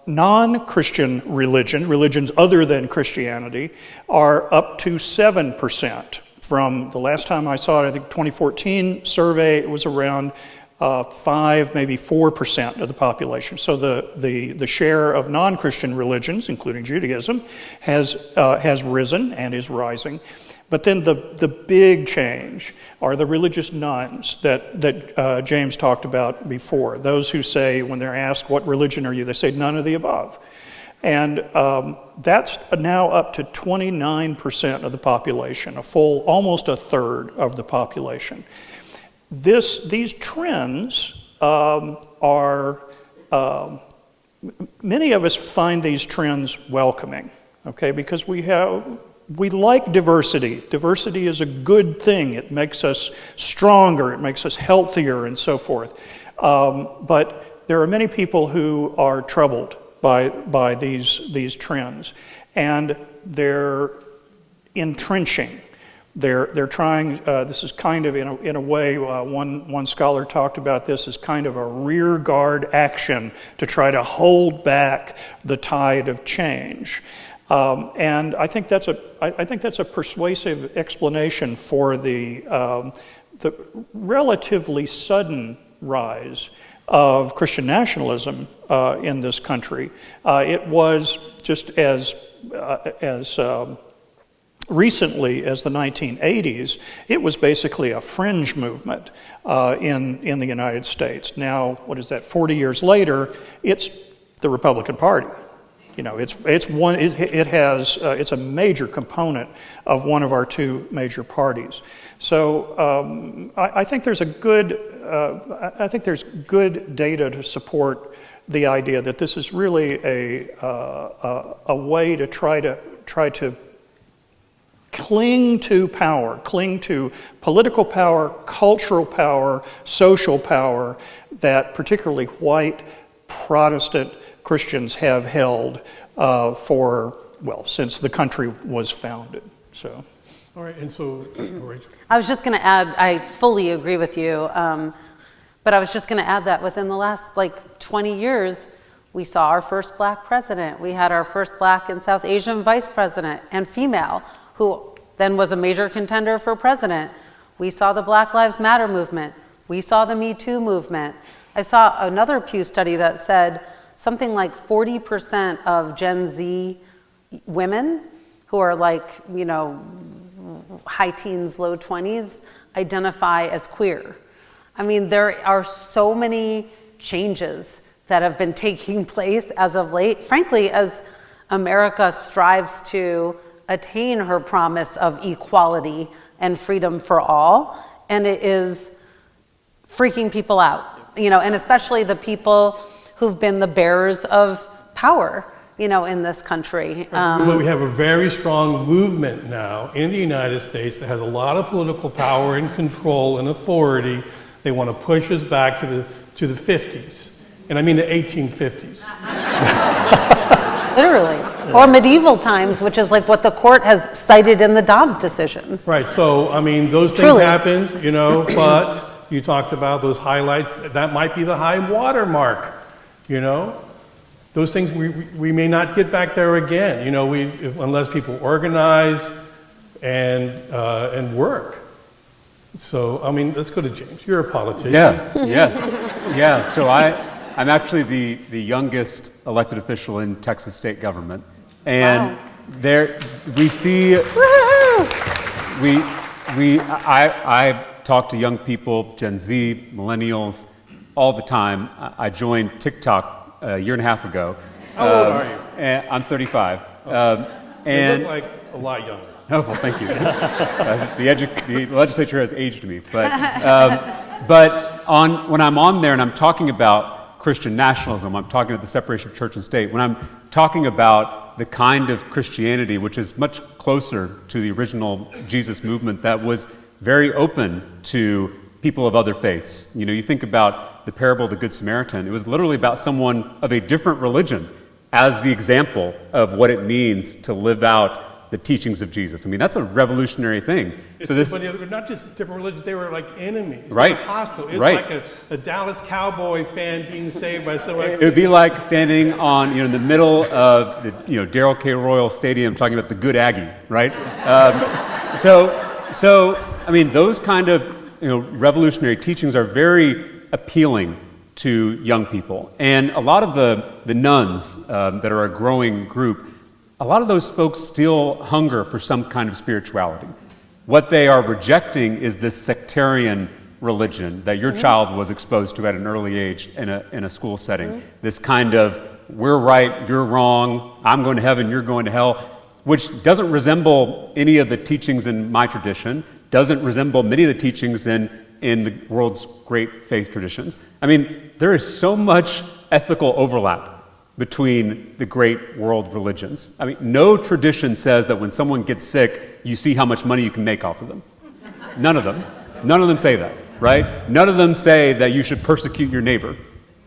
Non-Christian religions other than Christianity, are up to 7%. From the last time I saw it, I think 2014 survey, it was around 5, maybe 4% of the population. So the share of non-Christian religions, including Judaism, has risen and is rising. But then the big change are the religious nuns that James talked about before. Those who say, when they're asked, what religion are you? They say, none of the above. And that's now up to 29% of the population, almost a third of the population. These trends are, many of us find these trends welcoming, okay, because we like diversity. Diversity is a good thing. It makes us stronger, it makes us healthier, and so forth. But there are many people who are troubled by these trends, and they're entrenching. They're trying. This is kind of in a way. One scholar talked about this as kind of a rear guard action to try to hold back the tide of change. And I think that's a persuasive explanation for the relatively sudden rise of Christian nationalism in this country. It was just as recently as the 1980s, it was basically a fringe movement in the United States. Now, what is that? 40 years later, it's the Republican Party. You know, it's a major component of one of our two major parties. So I think there's good data to support the idea that this is really a way to try to cling to power, cling to political power, cultural power, social power that particularly white Protestant Christians have held since the country was founded. So, all right, and so, Rachel. I was just going to add, I fully agree with you, but I was just going to add that within the last 20 years, we saw our first black president. We had our first black and South Asian vice president and female, who then was a major contender for president. We saw the Black Lives Matter movement. We saw the Me Too movement. I saw another Pew study that said something like 40% of Gen Z women who are high teens, low 20s, identify as queer. I mean, there are so many changes that have been taking place as of late. Frankly, as America strives to attain her promise of equality and freedom for all, and it is freaking people out, and especially the people who've been the bearers of power, in this country. But we have a very strong movement now in the United States that has a lot of political power and control and authority They want to push us back to the 50s, and I mean the 1850s. Literally. Or medieval times, which is like what the court has cited in the Dobbs decision. Right, so, I mean, those things Truly. happened, but you talked about those highlights. That might be the high water mark, Those things, we may not get back there again, unless people organize and work. So, I mean, let's go to James. You're a politician. Yeah. So I'm actually the youngest elected official in Texas state government. And there we see, I talk to young people, Gen Z, millennials, all the time. I joined TikTok a year and a half ago. How old are you? And I'm 35. You And look like a lot younger. Oh, well, thank you. The legislature has aged me. But when I'm on there and I'm talking about Christian nationalism, I'm talking about the separation of church and state, when I'm talking about the kind of Christianity which is much closer to the original Jesus movement that was very open to people of other faiths. You think about the parable of the Good Samaritan. It was literally about someone of a different religion as the example of what it means to live out the teachings of Jesus. I mean, that's a revolutionary thing. But not just different religions, they were like enemies. Right. They were hostile. It's Right. like a Dallas Cowboy fan being saved by someone. It would be like standing on, in the middle of the, Darrell K. Royal Stadium talking about the good Aggie, right? So, I mean, those kind of, revolutionary teachings are very appealing to young people. And a lot of the nuns that are a growing group, a lot of those folks still hunger for some kind of spirituality. What they are rejecting is this sectarian religion that your child was exposed to at an early age in a school setting. This kind of, we're right, you're wrong, I'm going to heaven, you're going to hell, which doesn't resemble any of the teachings in my tradition, doesn't resemble many of the teachings in the world's great faith traditions. I mean, there is so much ethical overlap between the great world religions. I mean, no tradition says that when someone gets sick, you see how much money you can make off of them. None of them. None of them say that, right? None of them say that you should persecute your neighbor.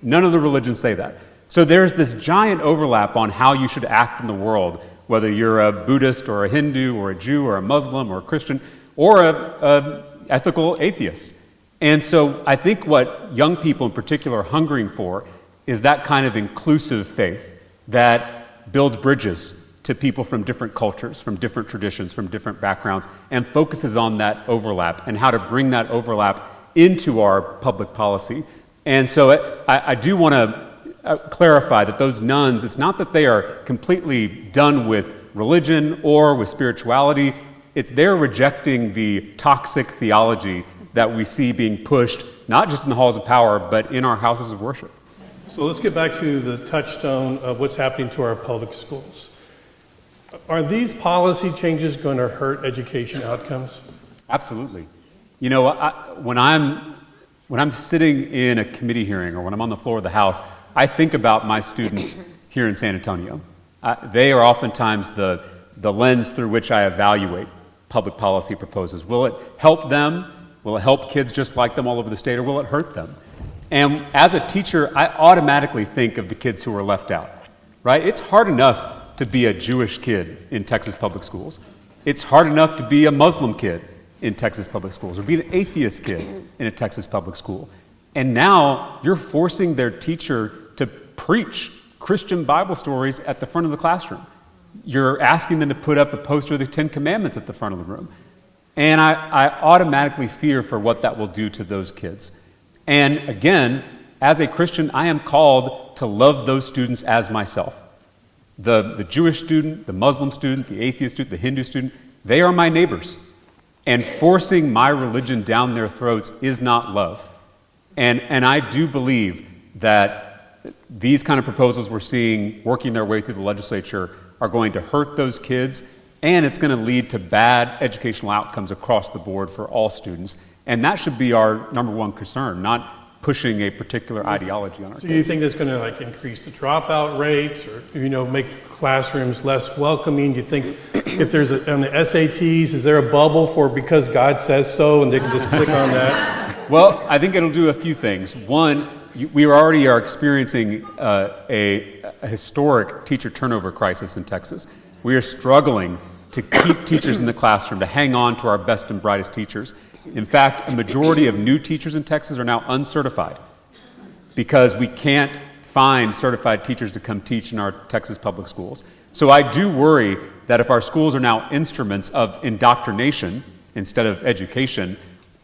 None of the religions say that. So there's this giant overlap on how you should act in the world, whether you're a Buddhist or a Hindu or a Jew or a Muslim or a Christian or a ethical atheist. And so I think what young people in particular are hungering for is that kind of inclusive faith that builds bridges to people from different cultures, from different traditions, from different backgrounds, and focuses on that overlap and how to bring that overlap into our public policy. And so I do want to clarify that those nuns, it's not that they are completely done with religion or with spirituality, it's they're rejecting the toxic theology that we see being pushed, not just in the halls of power, but in our houses of worship. So let's get back to the touchstone of what's happening to our public schools. Are these policy changes going to hurt education outcomes? Absolutely. When I'm sitting in a committee hearing or when I'm on the floor of the House, I think about my students here in San Antonio. They are oftentimes the lens through which I evaluate public policy proposals. Will it help them? Will it help kids just like them all over the state, or will it hurt them? And as a teacher, I automatically think of the kids who are left out, right? It's hard enough to be a Jewish kid in Texas public schools. It's hard enough to be a Muslim kid in Texas public schools, or be an atheist kid in a Texas public school. And now you're forcing their teacher to preach Christian Bible stories at the front of the classroom. You're asking them to put up a poster of the 10 Commandments at the front of the room. And I automatically fear for what that will do to those kids. And again, as a Christian, I am called to love those students as myself. The Jewish student, the Muslim student, the atheist student, the Hindu student, they are my neighbors. And forcing my religion down their throats is not love. And I do believe that these kind of proposals we're seeing working their way through the legislature are going to hurt those kids, and it's going to lead to bad educational outcomes across the board for all students. And that should be our number one concern, not pushing a particular ideology on our kids. Do you think that's going to increase the dropout rates, or make classrooms less welcoming? Do you think if there's on the SATs, is there a bubble for because God says so, and they can just click on that? Well, I think it'll do a few things. One, we already are experiencing a historic teacher turnover crisis in Texas. We are struggling to keep teachers in the classroom, to hang on to our best and brightest teachers. In fact, a majority of new teachers in Texas are now uncertified because we can't find certified teachers to come teach in our Texas public schools. So I do worry that if our schools are now instruments of indoctrination instead of education,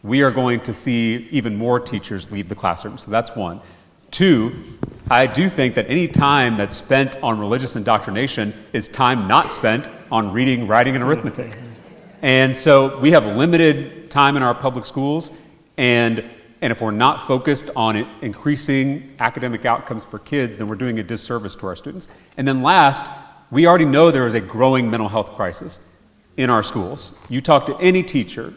we are going to see even more teachers leave the classroom. So that's one. Two, I do think that any time that's spent on religious indoctrination is time not spent on reading, writing, and arithmetic. And so we have limited time in our public schools, and if we're not focused on increasing academic outcomes for kids, then we're doing a disservice to our students. And then last, we already know there is a growing mental health crisis in our schools. You talk to any teacher,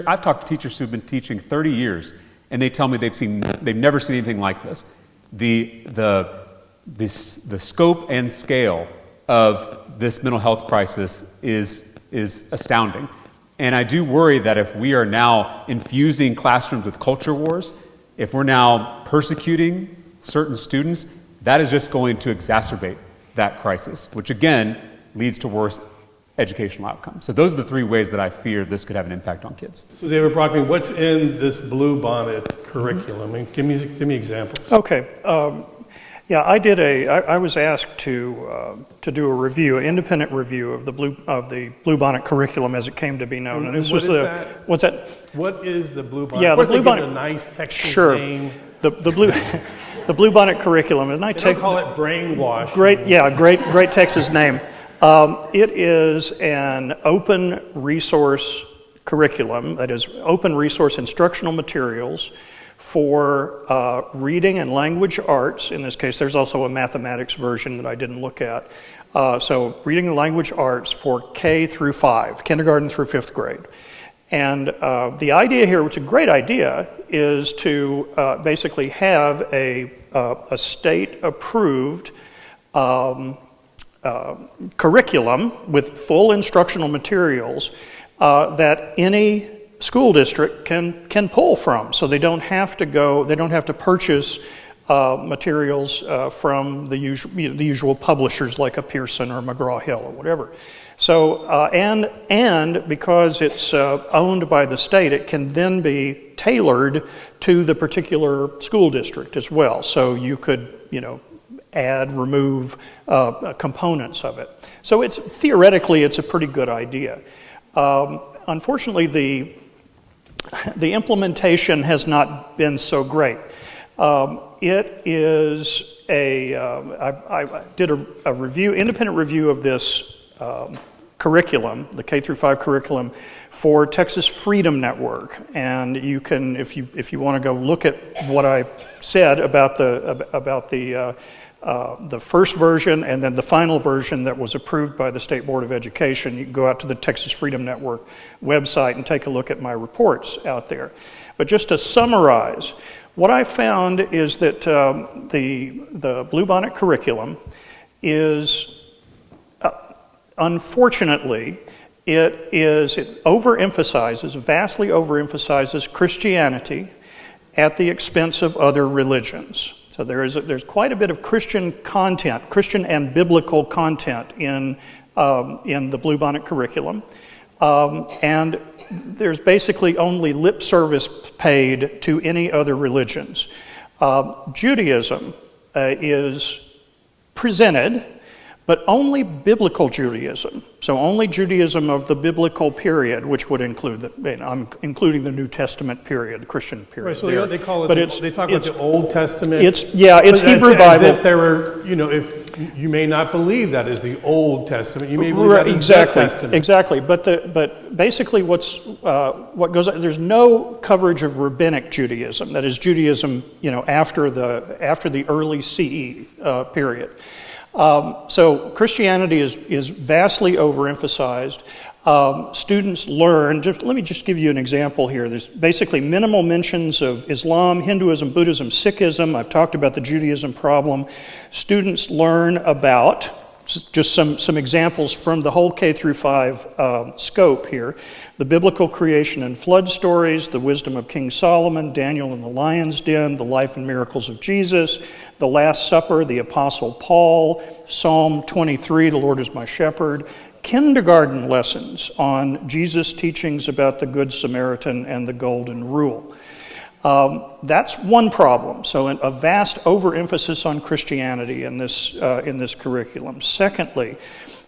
I've talked to teachers who've been teaching 30 years, and they tell me they've never seen anything like this. The scope and scale of this mental health crisis is astounding. And I do worry that if we are now infusing classrooms with culture wars, if we're now persecuting certain students, that is just going to exacerbate that crisis, which again leads to worse educational outcomes. So those are the three ways that I fear this could have an impact on kids. So David Brockman, what's in this Blue Bonnet curriculum? I mean, give me examples. Okay. Yeah, I was asked to do a review, an independent review of the Blue Bonnet curriculum as it came to be known. And this what was is that? What's that? What is the Blue Bonnet? Yeah, the Blue Bonnet. A nice Texas Sure. name. The Blue Bonnet curriculum, and They don't call it brainwash. Great Texas name. It is an open resource curriculum, that is open resource instructional materials for reading and language arts. In this case, there's also a mathematics version that I didn't look at. So reading and language arts for K through 5, kindergarten through 5th grade. And the idea here, which is a great idea, is to basically have a state-approved curriculum with full instructional materials that any school district can pull from. So they don't have to purchase materials from the usual publishers like a Pearson or McGraw-Hill or whatever. So and because it's owned by the state, it can then be tailored to the particular school district as well. So you could, add, remove components of it. So theoretically, it's a pretty good idea. Unfortunately, the implementation has not been so great. It is I did a review, independent review of this curriculum, the K through 5 curriculum for Texas Freedom Network, and you can, if you want to go look at what I said about the first version and then the final version that was approved by the State Board of Education, you can go out to the Texas Freedom Network website and take a look at my reports out there. But just to summarize, what I found is that the Blue Bonnet curriculum is, unfortunately, it vastly overemphasizes Christianity at the expense of other religions. So there's quite a bit of Christian content, Christian and biblical content in the Blue Bonnet curriculum, and there's basically only lip service paid to any other religions. Judaism is presented, but only biblical Judaism. So only Judaism of the biblical period, which would include I'm including the New Testament period, the Christian period. Right, so there. they call it. But they talk about the Old Testament. It's Hebrew Bible. As if there were, if you may not believe that is the Old Testament, you may believe that is exactly, the Testament. Exactly. But basically, what goes on, there's no coverage of rabbinic Judaism. That is Judaism, after the early CE period. So Christianity is vastly overemphasized. Students learn, let me just give you an example here. There's basically minimal mentions of Islam, Hinduism, Buddhism, Sikhism. I've talked about the Judaism problem. Students learn about just some examples from the whole K through 5 scope here. The biblical creation and flood stories, the wisdom of King Solomon, Daniel in the lion's den, the life and miracles of Jesus, the Last Supper, the Apostle Paul, Psalm 23, the Lord is my shepherd, kindergarten lessons on Jesus' teachings about the Good Samaritan and the Golden Rule. That's one problem. So a vast overemphasis on Christianity in this curriculum. Secondly,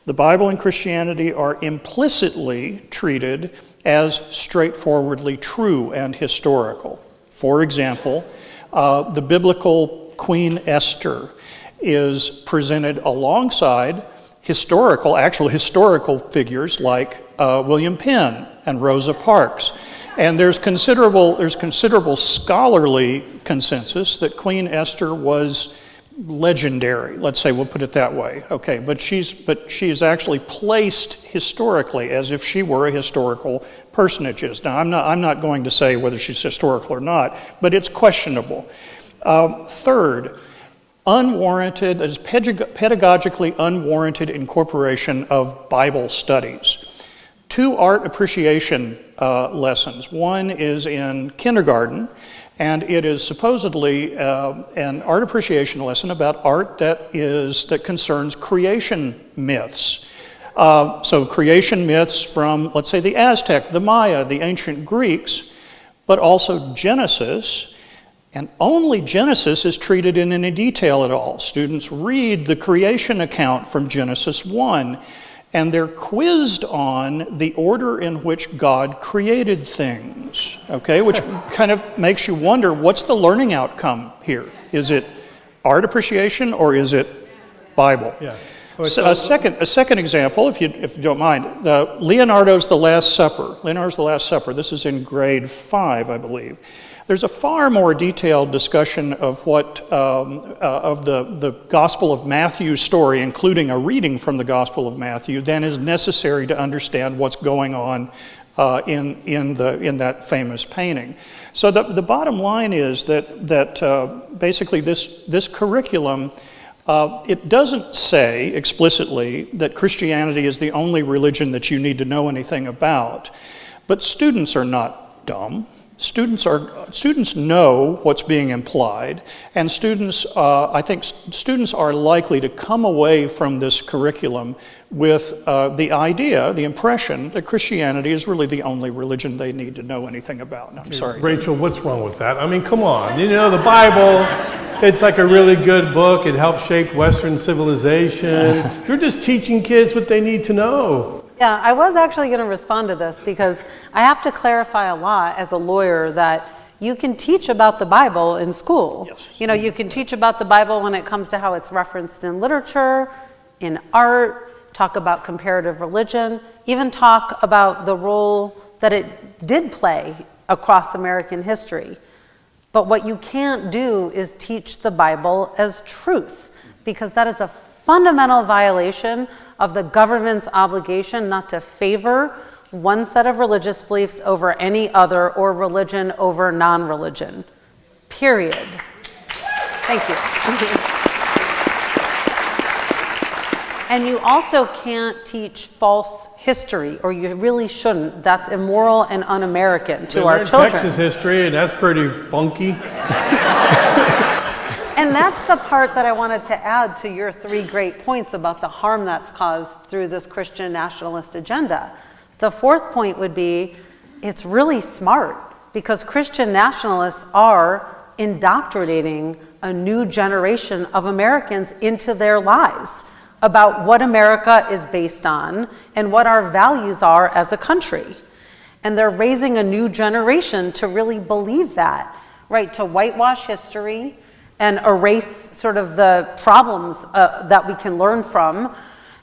the Bible and Christianity are implicitly treated as straightforwardly true and historical. For example, the biblical Queen Esther is presented alongside actual historical figures like William Penn and Rosa Parks. And there's considerable scholarly consensus that Queen Esther was legendary. Let's say, we'll put it that way. Okay, but she is actually placed historically as if she were a historical personage. Now, I'm not going to say whether she's historical or not, but it's questionable. Third, unwarranted, as pedagogically unwarranted incorporation of Bible studies. 2 art appreciation lessons. One is in kindergarten, and it is supposedly an art appreciation lesson about art that concerns creation myths. So creation myths from, let's say, the Aztec, the Maya, the ancient Greeks, but also Genesis. And only Genesis is treated in any detail at all. Students read the creation account from Genesis 1, and they're quizzed on the order in which God created things, okay? Which kind of makes you wonder, what's the learning outcome here? Is it art appreciation or is it Bible? Yeah. So a second example, if you don't mind, Leonardo's The Last Supper. Leonardo's The Last Supper. This is in grade 5, I believe. There's a far more detailed discussion of of the Gospel of Matthew's story, including a reading from the Gospel of Matthew, than is necessary to understand what's going on in that famous painting. So the bottom line is that basically this curriculum, it doesn't say explicitly that Christianity is the only religion that you need to know anything about, but students are not dumb. Students know what's being implied, and I think students are likely to come away from this curriculum with the impression that Christianity is really the only religion they need to know anything about. And I'm sorry. Rachel, what's wrong with that? I mean, come on. You know, the Bible, it's like a really good book. It helps shape Western civilization. You're just teaching kids what they need to know. Yeah, I was actually going to respond to this because I have to clarify a lot as a lawyer that you can teach about the Bible in school. Yes. You know, you can teach about the Bible when it comes to how it's referenced in literature, in art, talk about comparative religion, even talk about the role that it did play across American history. But what you can't do is teach the Bible as truth, because that is a fundamental violation of the government's obligation not to favor one set of religious beliefs over any other, or religion over non-religion. Period. Thank you. And you also can't teach false history, or you really shouldn't. That's immoral and un-American to our children. Texas history, and that's pretty funky. And that's the part that I wanted to add to your 3 great points about the harm that's caused through this Christian nationalist agenda. The 4th point would be, it's really smart, because Christian nationalists are indoctrinating a new generation of Americans into their lies about what America is based on and what our values are as a country. And they're raising a new generation to really believe that, right? To whitewash history and erase sort of the problems that we can learn from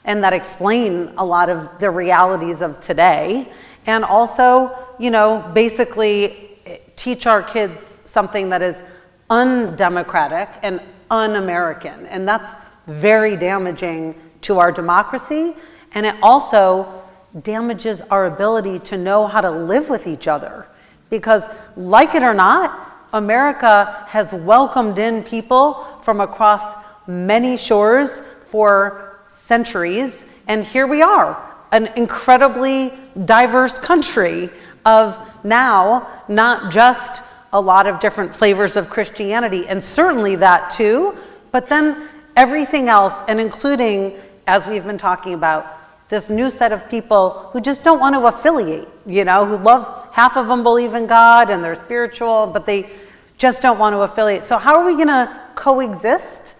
and that explain a lot of the realities of today. And also, you know, basically teach our kids something that is undemocratic and un-American. And that's very damaging to our democracy. And it also damages our ability to know how to live with each other. Because, like it or not, America has welcomed in people from across many shores for centuries, and here we are, an incredibly diverse country of now not just a lot of different flavors of Christianity, and certainly that too, but then everything else, and including, as we've been talking about, this new set of people who just don't want to affiliate, who love, half of them believe in God and they're spiritual, but they just don't want to affiliate. So how are we going to coexist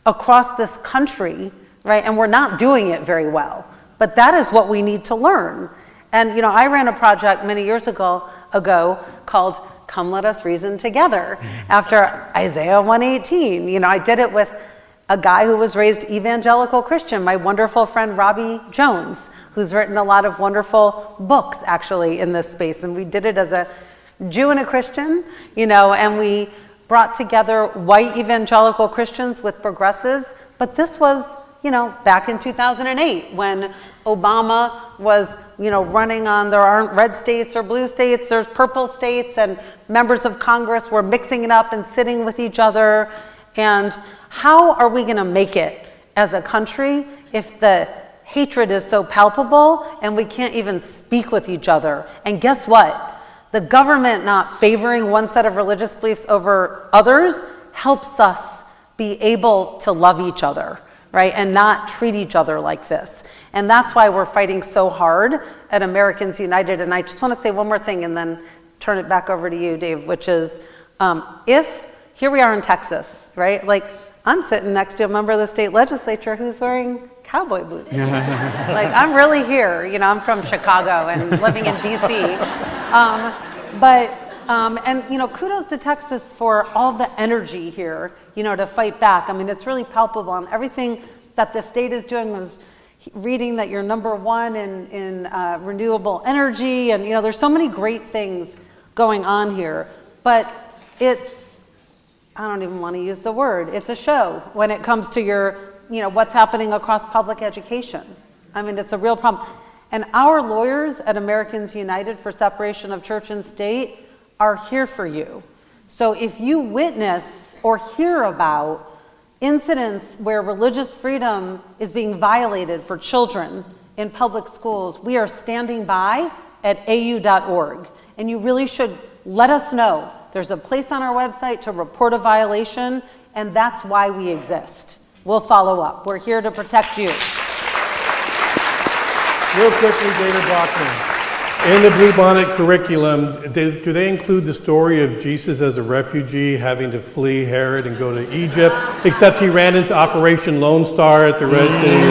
across this country, right? And we're not doing it very well, but that is what we need to learn. And, I ran a project many years ago called Come Let Us Reason Together after Isaiah 1:18. I did it with a guy who was raised evangelical Christian, my wonderful friend Robbie Jones, who's written a lot of wonderful books actually in this space. And we did it as a Jew and a Christian, and we brought together white evangelical Christians with progressives. But this was, back in 2008 when Obama was, running on, there aren't red states or blue states, there's purple states, and members of Congress were mixing it up and sitting with each other. And how are we going to make it as a country if the hatred is so palpable and we can't even speak with each other? And guess what? The government not favoring one set of religious beliefs over others helps us be able to love each other, right? And not treat each other like this. And that's why we're fighting so hard at Americans United. And I just want to say one more thing and then turn it back over to you, Dave, which is here we are in Texas, right? Like, I'm sitting next to a member of the state legislature who's wearing cowboy boots. Like, I'm really here. I'm from Chicago and living in D.C. Kudos to Texas for all the energy here, to fight back. I mean, it's really palpable. And everything that the state is doing, was reading that you're number one in renewable energy. And, there's so many great things going on here. But I don't even want to use the word. It's a show when it comes to your, what's happening across public education. I mean, it's a real problem. And our lawyers at Americans United for Separation of Church and State are here for you. So if you witness or hear about incidents where religious freedom is being violated for children in public schools, we are standing by at au.org. And you really should let us know. There's a place on our website to report a violation, and that's why we exist. We'll follow up. We're here to protect you. Real quickly, David Brockman. In the Bluebonnet curriculum, do they include the story of Jesus as a refugee having to flee Herod and go to Egypt, except he ran into Operation Lone Star at the Red Sea?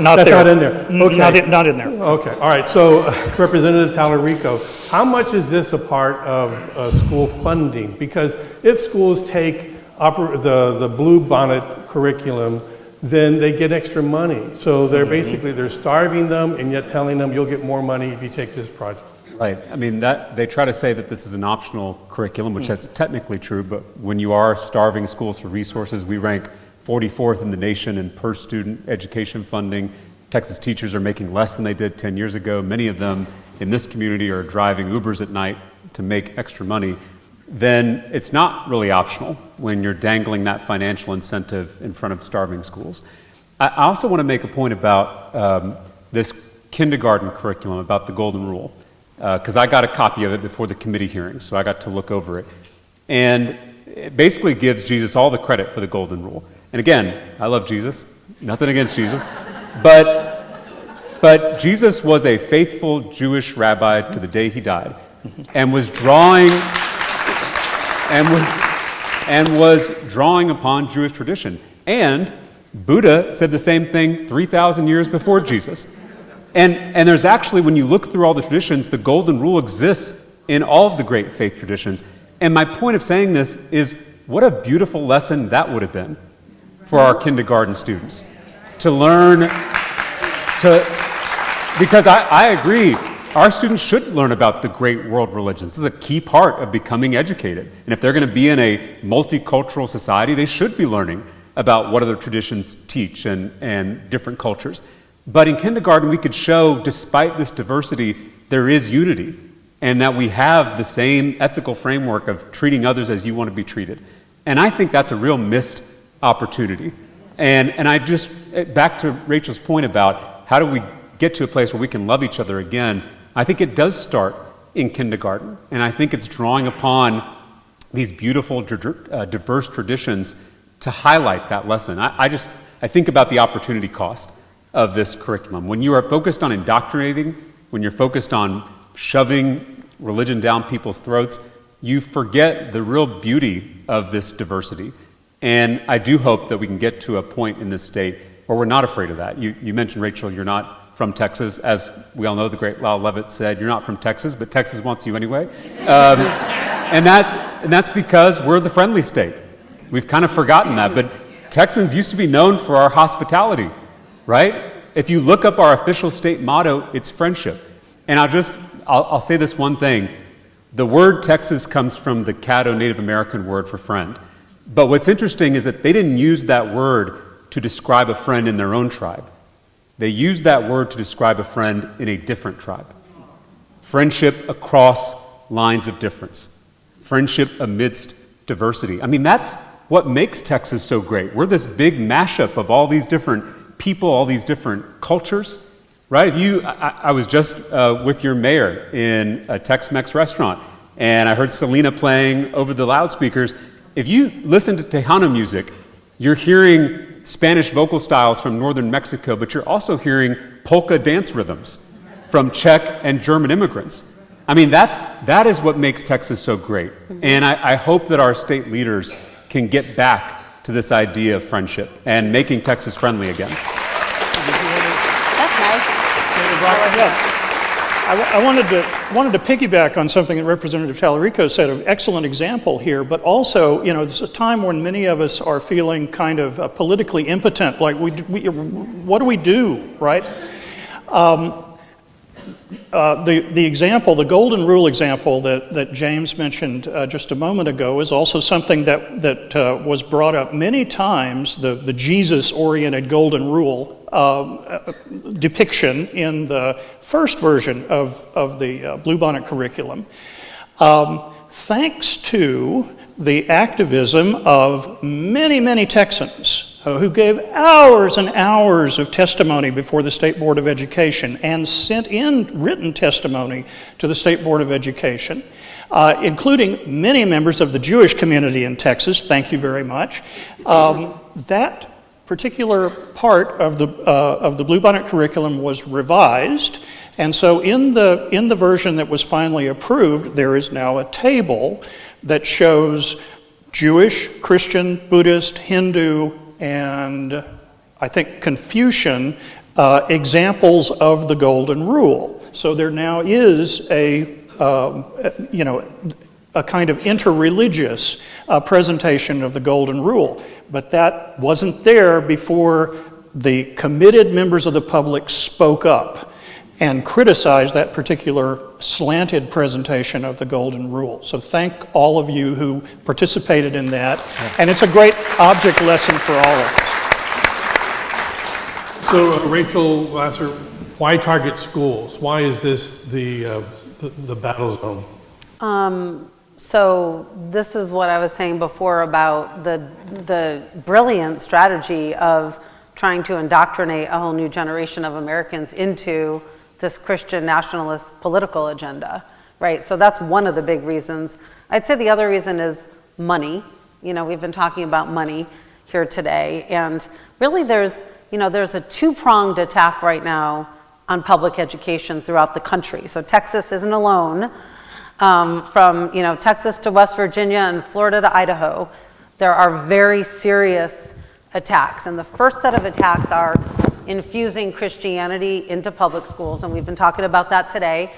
Not That's there. not in there. Okay. Not in there. Okay, all right. So, Representative Talarico, how much is this a part of school funding? Because if schools take the Bluebonnet curriculum, then they get extra money. So they're basically, they're starving them and yet telling them you'll get more money if you take this project. Right. I mean, they try to say that this is an optional curriculum, which that's technically true, but when you are starving schools for resources, we rank 44th in the nation in per student education funding. Texas teachers are making less than they did 10 years ago. Many of them in this community are driving Ubers at night to make extra money. Then it's not really optional when you're dangling that financial incentive in front of starving schools. I also want to make a point about this kindergarten curriculum, about the Golden Rule, because I got a copy of it before the committee hearing, so I got to look over it. And it basically gives Jesus all the credit for the Golden Rule. And again, I love Jesus, nothing against Jesus, but Jesus was a faithful Jewish rabbi to the day he died, and was drawing upon Jewish tradition. And Buddha said the same thing 3,000 years before Jesus. And there's actually, when you look through all the traditions, the Golden Rule exists in all of the great faith traditions. And my point of saying this is, what a beautiful lesson that would have been for our kindergarten students. To learn because I agree, our students should learn about the great world religions. This is a key part of becoming educated. And if they're going to be in a multicultural society, they should be learning about what other traditions teach and different cultures. But in kindergarten, we could show, despite this diversity, there is unity, and that we have the same ethical framework of treating others as you want to be treated. And I think that's a real missed opportunity. And I just, back to Rachel's point about how do we get to a place where we can love each other again, I think it does start in kindergarten. And I think it's drawing upon these beautiful, diverse traditions to highlight that lesson. I think about the opportunity cost of this curriculum. When you are focused on indoctrinating, when you're focused on shoving religion down people's throats, you forget the real beauty of this diversity. And I do hope that we can get to a point in this state where we're not afraid of that. You mentioned, Rachel, you're not from Texas. As we all know, the great Lyle Levitt said, you're not from Texas, but Texas wants you anyway. And that's because we're the friendly state. We've kind of forgotten that, but Texans used to be known for our hospitality, right? If you look up our official state motto, it's friendship. And I'll say this one thing. The word Texas comes from the Caddo Native American word for friend. But what's interesting is that they didn't use that word to describe a friend in their own tribe. They used that word to describe a friend in a different tribe. Friendship across lines of difference. Friendship amidst diversity. I mean, that's what makes Texas so great. We're this big mashup of all these different people, all these different cultures, right? I was just with your mayor in a Tex-Mex restaurant, and I heard Selena playing over the loudspeakers. If you listen to Tejano music, you're hearing Spanish vocal styles from northern Mexico, but you're also hearing polka dance rhythms from Czech and German immigrants. I mean, that is what makes Texas so great. And I hope that our state leaders can get back to this idea of friendship and making Texas friendly again. That's nice. I wanted to piggyback on something that Representative Talarico said, an excellent example here, but also, there's a time when many of us are feeling kind of politically impotent, like what do we do, right? The example, the golden rule example that James mentioned just a moment ago is also something that was brought up many times, the Jesus-oriented golden rule depiction in the first version of the Bluebonnet curriculum. Thanks to the activism of many, many Texans who gave hours and hours of testimony before the State Board of Education and sent in written testimony to the State Board of Education, including many members of the Jewish community in Texas. Thank you very much. That particular part of the Bluebonnet curriculum was revised, and so in the version that was finally approved, there is now a table that shows Jewish, Christian, Buddhist, Hindu, and I think Confucian examples of the Golden Rule. So there now is a kind of interreligious presentation of the Golden Rule. But that wasn't there before the committed members of the public spoke up and criticized that particular slanted presentation of the Golden Rule. So thank all of you who participated in that, and it's a great object lesson for all of us. So Rachel Lasser, why target schools? Why is this the battle zone? So this is what I was saying before about the brilliant strategy of trying to indoctrinate a whole new generation of Americans into this Christian nationalist political agenda, right? So that's one of the big reasons. I'd say the other reason is money. We've been talking about money here today, and really there's a two-pronged attack right now on public education throughout the country. So Texas isn't alone. From Texas to West Virginia and Florida to Idaho, there are very serious attacks. And the first set of attacks are infusing Christianity into public schools, and we've been talking about that today.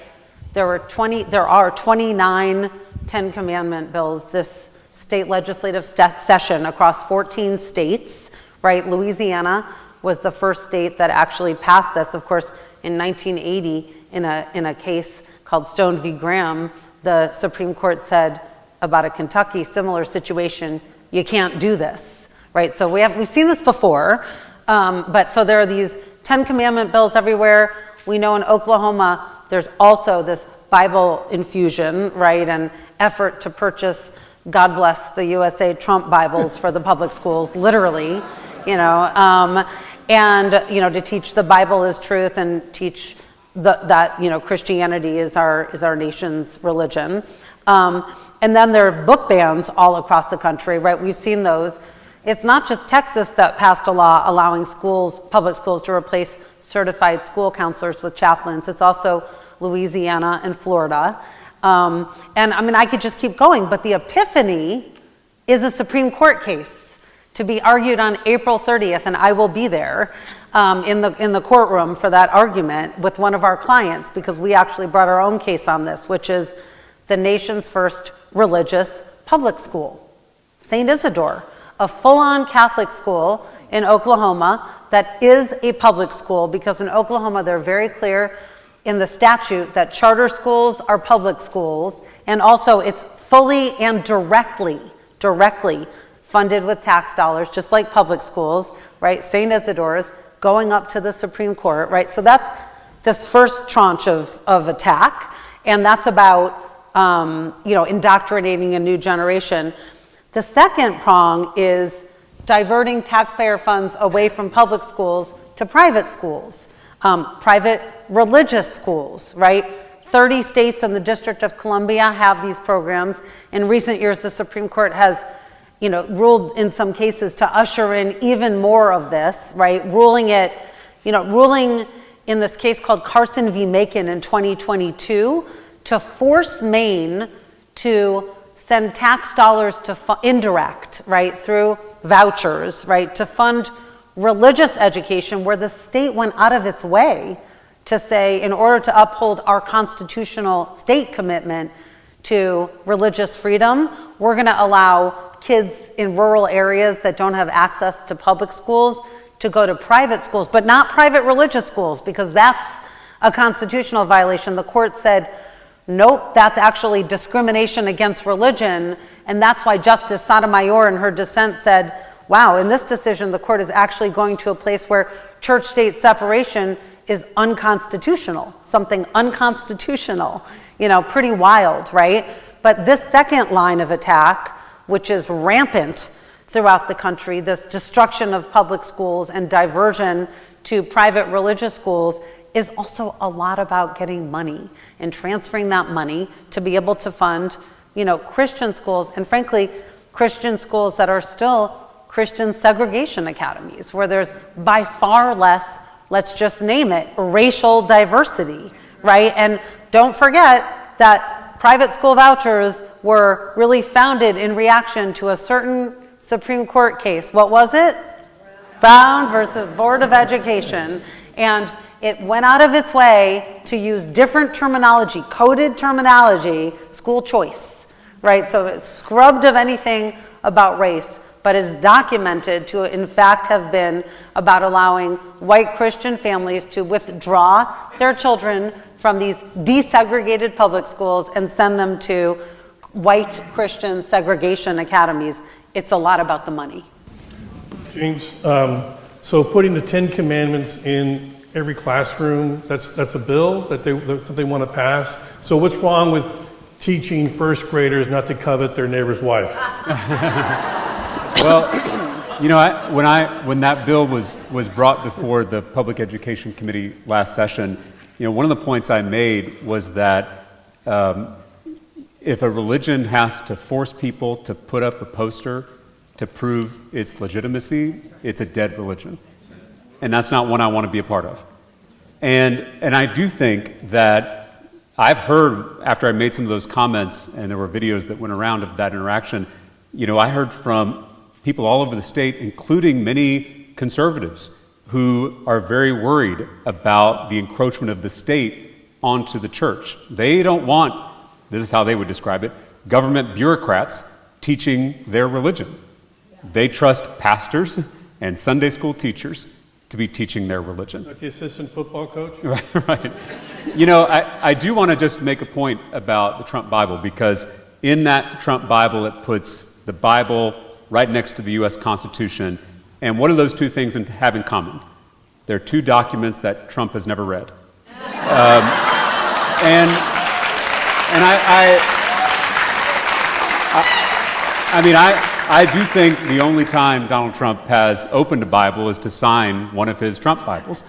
There are 29 Ten Commandment bills this state legislative session across 14 states, right? Louisiana was the first state that actually passed this. Of course, in 1980, in a case called Stone v. Grimm, the Supreme Court said about a Kentucky similar situation, you can't do this, right? So we've seen this before, but so there are these 10 Commandment bills everywhere. We know in Oklahoma, there's also this Bible infusion, right, and effort to purchase, God bless the USA, Trump Bibles for the public schools, literally. and to teach the Bible as truth and teach that Christianity is our nation's religion. And then there are book bans all across the country, right? We've seen those. It's not just Texas that passed a law allowing public schools to replace certified school counselors with chaplains. It's also Louisiana and Florida. And I could just keep going, but the epiphany is a Supreme Court case to be argued on April 30th, and I will be there in the courtroom for that argument with one of our clients, because we actually brought our own case on this, which is the nation's first religious public school, St. Isidore, a full-on Catholic school in Oklahoma that is a public school, because in Oklahoma they're very clear in the statute that charter schools are public schools, and also it's fully and directly funded with tax dollars, just like public schools, right? St. Isidore's going up to the Supreme Court, right? So that's this first tranche of attack, and that's about indoctrinating a new generation. The second prong is diverting taxpayer funds away from public schools to private schools, private religious schools, right? 30 states and the District of Columbia have these programs. In recent years, the Supreme Court has ruled in some cases to usher in even more of this, right? Ruling in this case called Carson v. Macon in 2022 to force Maine to send tax dollars to indirect, right, through vouchers, right, to fund religious education, where the state went out of its way to say, in order to uphold our constitutional state commitment to religious freedom, we're going to allow kids in rural areas that don't have access to public schools to go to private schools, but not private religious schools, because that's a constitutional violation. The court said, nope, that's actually discrimination against religion, and that's why Justice Sotomayor in her dissent said, wow, in this decision the court is actually going to a place where church-state separation is unconstitutional, something unconstitutional, pretty wild, right? But this second line of attack, which is rampant throughout the country, this destruction of public schools and diversion to private religious schools, is also a lot about getting money and transferring that money to be able to fund, Christian schools, and frankly, Christian schools that are still Christian segregation academies, where there's by far less, let's just name it, racial diversity, right? And don't forget that private school vouchers were really founded in reaction to a certain Supreme Court case. What was it? Brown versus Board of Education. And it went out of its way to use different terminology, coded terminology, school choice, right? So it's scrubbed of anything about race, but is documented to in fact have been about allowing white Christian families to withdraw their children from these desegregated public schools and send them to white Christian segregation academies. It's a lot about the money. James, so putting the 10 Commandments in every classroom, that's a bill that they want to pass. So what's wrong with teaching first graders not to covet their neighbor's wife? Well, when that bill was brought before the Public Education Committee last session, one of the points I made was that if a religion has to force people to put up a poster to prove its legitimacy, it's a dead religion. And that's not one I want to be a part of. And I do think that I've heard, after I made some of those comments, and there were videos that went around of that interaction, I heard from people all over the state, including many conservatives, who are very worried about the encroachment of the state onto the church. They don't want, this is how they would describe it, government bureaucrats teaching their religion. They trust pastors and Sunday school teachers to be teaching their religion. Like the assistant football coach? Right. I do want to just make a point about the Trump Bible, because in that Trump Bible, it puts the Bible right next to the U.S. Constitution. And what do those two things have in common? They're two documents that Trump has never read. I do think the only time Donald Trump has opened a Bible is to sign one of his Trump Bibles.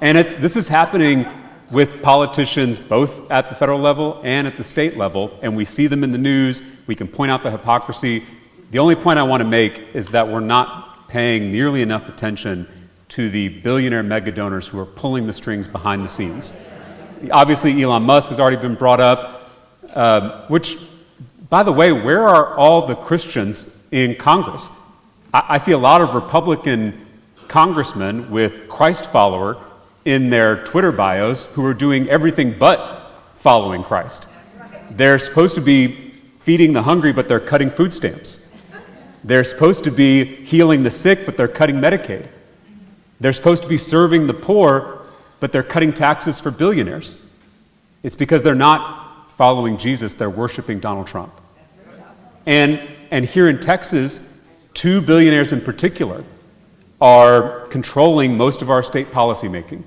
And this is happening with politicians both at the federal level and at the state level, and we see them in the news. We can point out the hypocrisy. The only point I want to make is that we're not paying nearly enough attention to the billionaire mega donors who are pulling the strings behind the scenes. Obviously, Elon Musk has already been brought up, which, by the way, where are all the Christians in Congress? I see a lot of Republican congressmen with Christ follower in their Twitter bios who are doing everything but following Christ. They're supposed to be feeding the hungry, but they're cutting food stamps. They're supposed to be healing the sick, but they're cutting Medicaid. They're supposed to be serving the poor, but they're cutting taxes for billionaires. It's because they're not following Jesus, they're worshiping Donald Trump. And here in Texas, 2 billionaires in particular are controlling most of our state policymaking,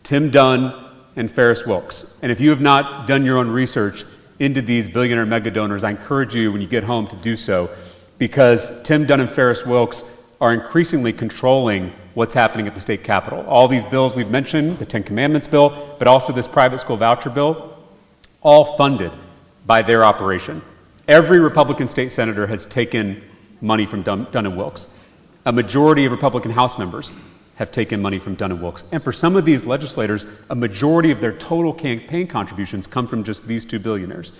Tim Dunn and Ferris Wilks. And if you have not done your own research into these billionaire mega donors, I encourage you when you get home to do so, because Tim Dunn and Ferris Wilks are increasingly controlling what's happening at the state capitol. All these bills we've mentioned, the Ten Commandments bill, but also this private school voucher bill, all funded by their operation. Every Republican state senator has taken money from Dunn and Wilks. A majority of Republican House members have taken money from Dunn and Wilks. And for some of these legislators, a majority of their total campaign contributions come from just these 2 billionaires.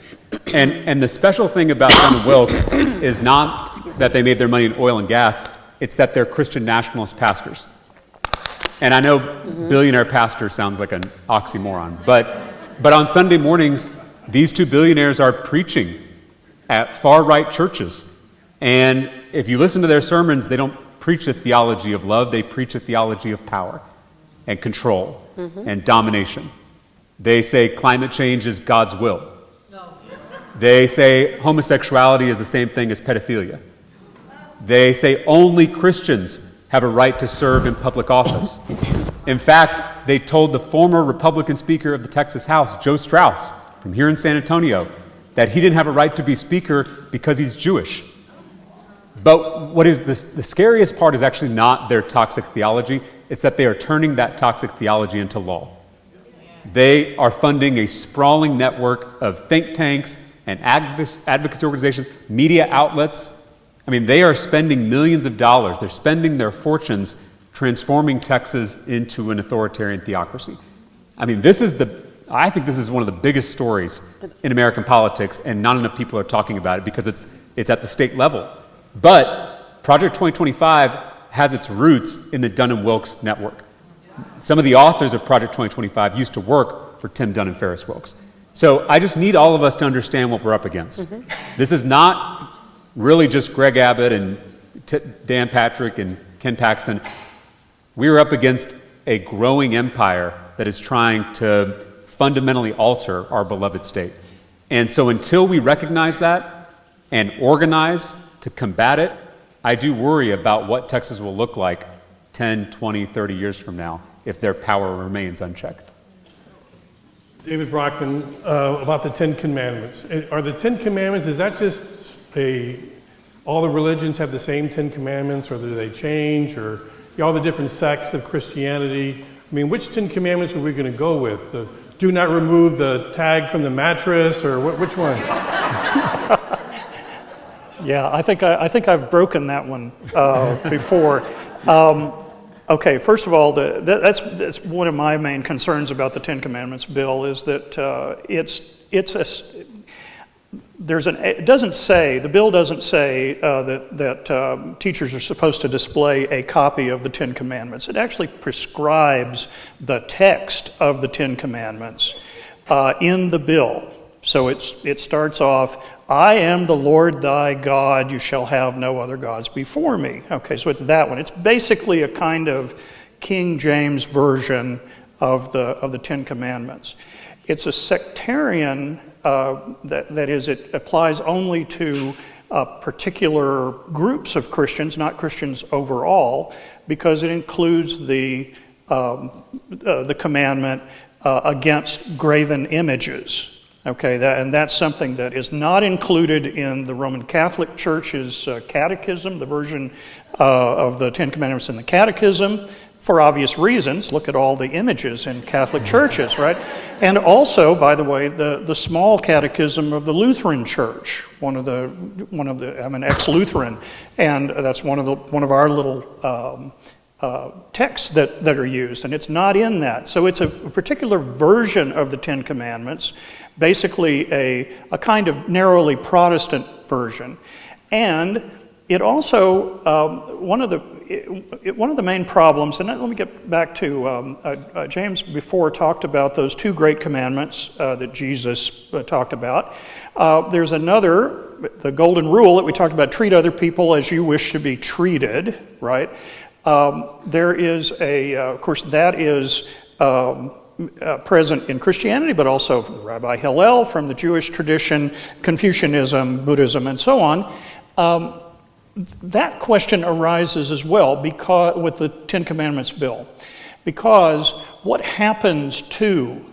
And the special thing about Dunn and Wilks is not that they made their money in oil and gas, it's that they're Christian nationalist pastors. And I know billionaire pastor sounds like an oxymoron, but on Sunday mornings, these 2 billionaires are preaching at far-right churches. And if you listen to their sermons, they don't preach a theology of love, they preach a theology of power and control and domination. They say climate change is God's will. No. They say homosexuality is the same thing as pedophilia. They say only Christians have a right to serve in public office. In fact, they told the former Republican Speaker of the Texas House, Joe Strauss, from here in San Antonio, that he didn't have a right to be Speaker because he's Jewish. But what is the scariest part is actually not their toxic theology, it's that they are turning that toxic theology into law. They are funding a sprawling network of think tanks and advocacy organizations, media outlets. I mean, they are spending millions of dollars. They're spending their fortunes transforming Texas into an authoritarian theocracy. I mean, I think this is one of the biggest stories in American politics, and not enough people are talking about it because it's at the state level. But Project 2025 has its roots in the Dunn and Wilks network. Some of the authors of Project 2025 used to work for Tim Dunn and Ferris Wilks. So I just need all of us to understand what we're up against. This is not really just Greg Abbott and Dan Patrick and Ken Paxton. We're up against a growing empire that is trying to fundamentally alter our beloved state. And so until we recognize that and organize to combat it, I do worry about what Texas will look like 10, 20, 30 years from now if their power remains unchecked. David Brockman, about the 10 Commandments. Are the 10 Commandments, is that just all the religions have the same 10 Commandments, or do they change, or all the different sects of Christianity? I mean, which 10 Commandments are we going to go with? The do not remove the tag from the mattress, or which one? Yeah, I think I've broken that one before. Okay, first of all, that's one of my main concerns about the Ten Commandments bill is that the bill doesn't say that teachers are supposed to display a copy of the Ten Commandments. It actually prescribes the text of the Ten Commandments in the bill. So it starts off, I am the Lord thy God, you shall have no other gods before me. Okay, so it's that one. It's basically a kind of King James version of the Ten Commandments. It's a sectarian, that is, it applies only to particular groups of Christians, not Christians overall, because it includes the commandment against graven images. Okay, and that's something that is not included in the Roman Catholic Church's catechism, the version of the Ten Commandments in the catechism, for obvious reasons. Look at all the images in Catholic churches, right? And also, by the way, the small catechism of the Lutheran Church, I'm an ex-Lutheran, and that's one of our little texts that are used, and it's not in that. So it's a particular version of the Ten Commandments, basically a kind of narrowly Protestant version. And it also, one of the main problems, and let me get back to, James before talked about those two great commandments that Jesus talked about. There's another, the golden rule that we talked about, treat other people as you wish to be treated, right? There is of course, that is present in Christianity, but also from Rabbi Hillel, from the Jewish tradition, Confucianism, Buddhism, and so on. That question arises as well because with the Ten Commandments bill, because what happens to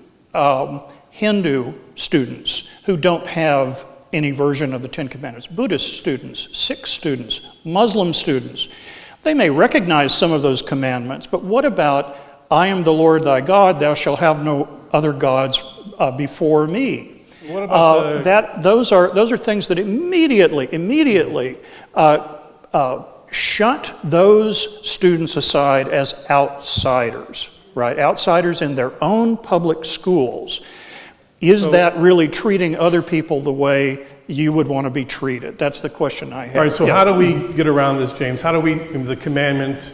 Hindu students who don't have any version of the Ten Commandments? Buddhist students, Sikh students, Muslim students. They may recognize some of those commandments, but what about, I am the Lord thy God, thou shalt have no other gods before me? What about those are things that immediately shut those students aside as outsiders, right? Outsiders in their own public schools. Is that really treating other people the way you would want to be treated? That's the question I have. All right, so how do we get around this, James? How do we, the commandment,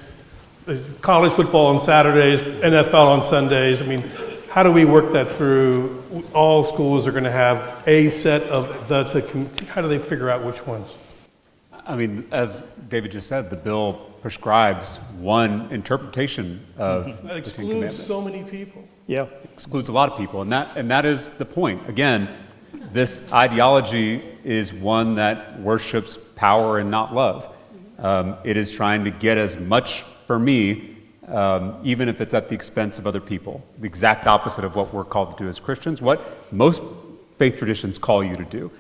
college football on Saturdays, NFL on Sundays, I mean, how do we work that through? All schools are going to have a set of how do they figure out which ones? I mean, as David just said, the bill prescribes one interpretation of That the Ten Commandments. excludes so many people. Yeah. Excludes a lot of people, and that is the point. Again, this ideology is one that worships power and not love. It is trying to get as much for me, even if it's at the expense of other people. The exact opposite of what we're called to do as Christians, what most faith traditions call you to do.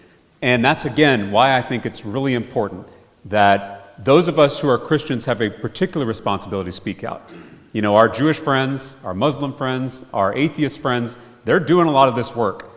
And that's, again, why I think it's really important that those of us who are Christians have a particular responsibility to speak out. You know, our Jewish friends, our Muslim friends, our atheist friends, they're doing a lot of this work.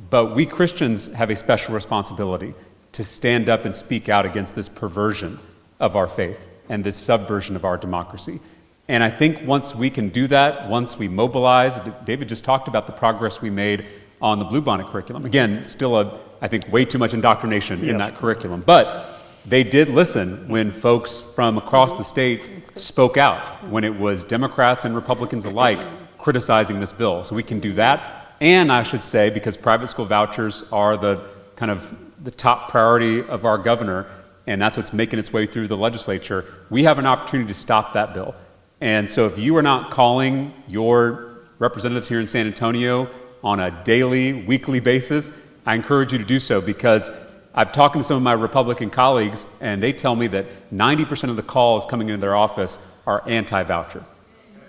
But we Christians have a special responsibility to stand up and speak out against this perversion of our faith and this subversion of our democracy. And I think once we can do that, once we mobilize, David just talked about the progress we made on the Bluebonnet curriculum. Again, still I think way too much indoctrination in that curriculum. But they did listen when folks from across the state spoke out, when it was Democrats and Republicans alike criticizing this bill. So we can do that. And I should say, because private school vouchers are the kind of the top priority of our governor, and that's what's making its way through the legislature, we have an opportunity to stop that bill. And so if you are not calling your representatives here in San Antonio on a daily, weekly basis, I encourage you to do so, because I've talked to some of my Republican colleagues, and they tell me that 90% of the calls coming into their office are anti-voucher.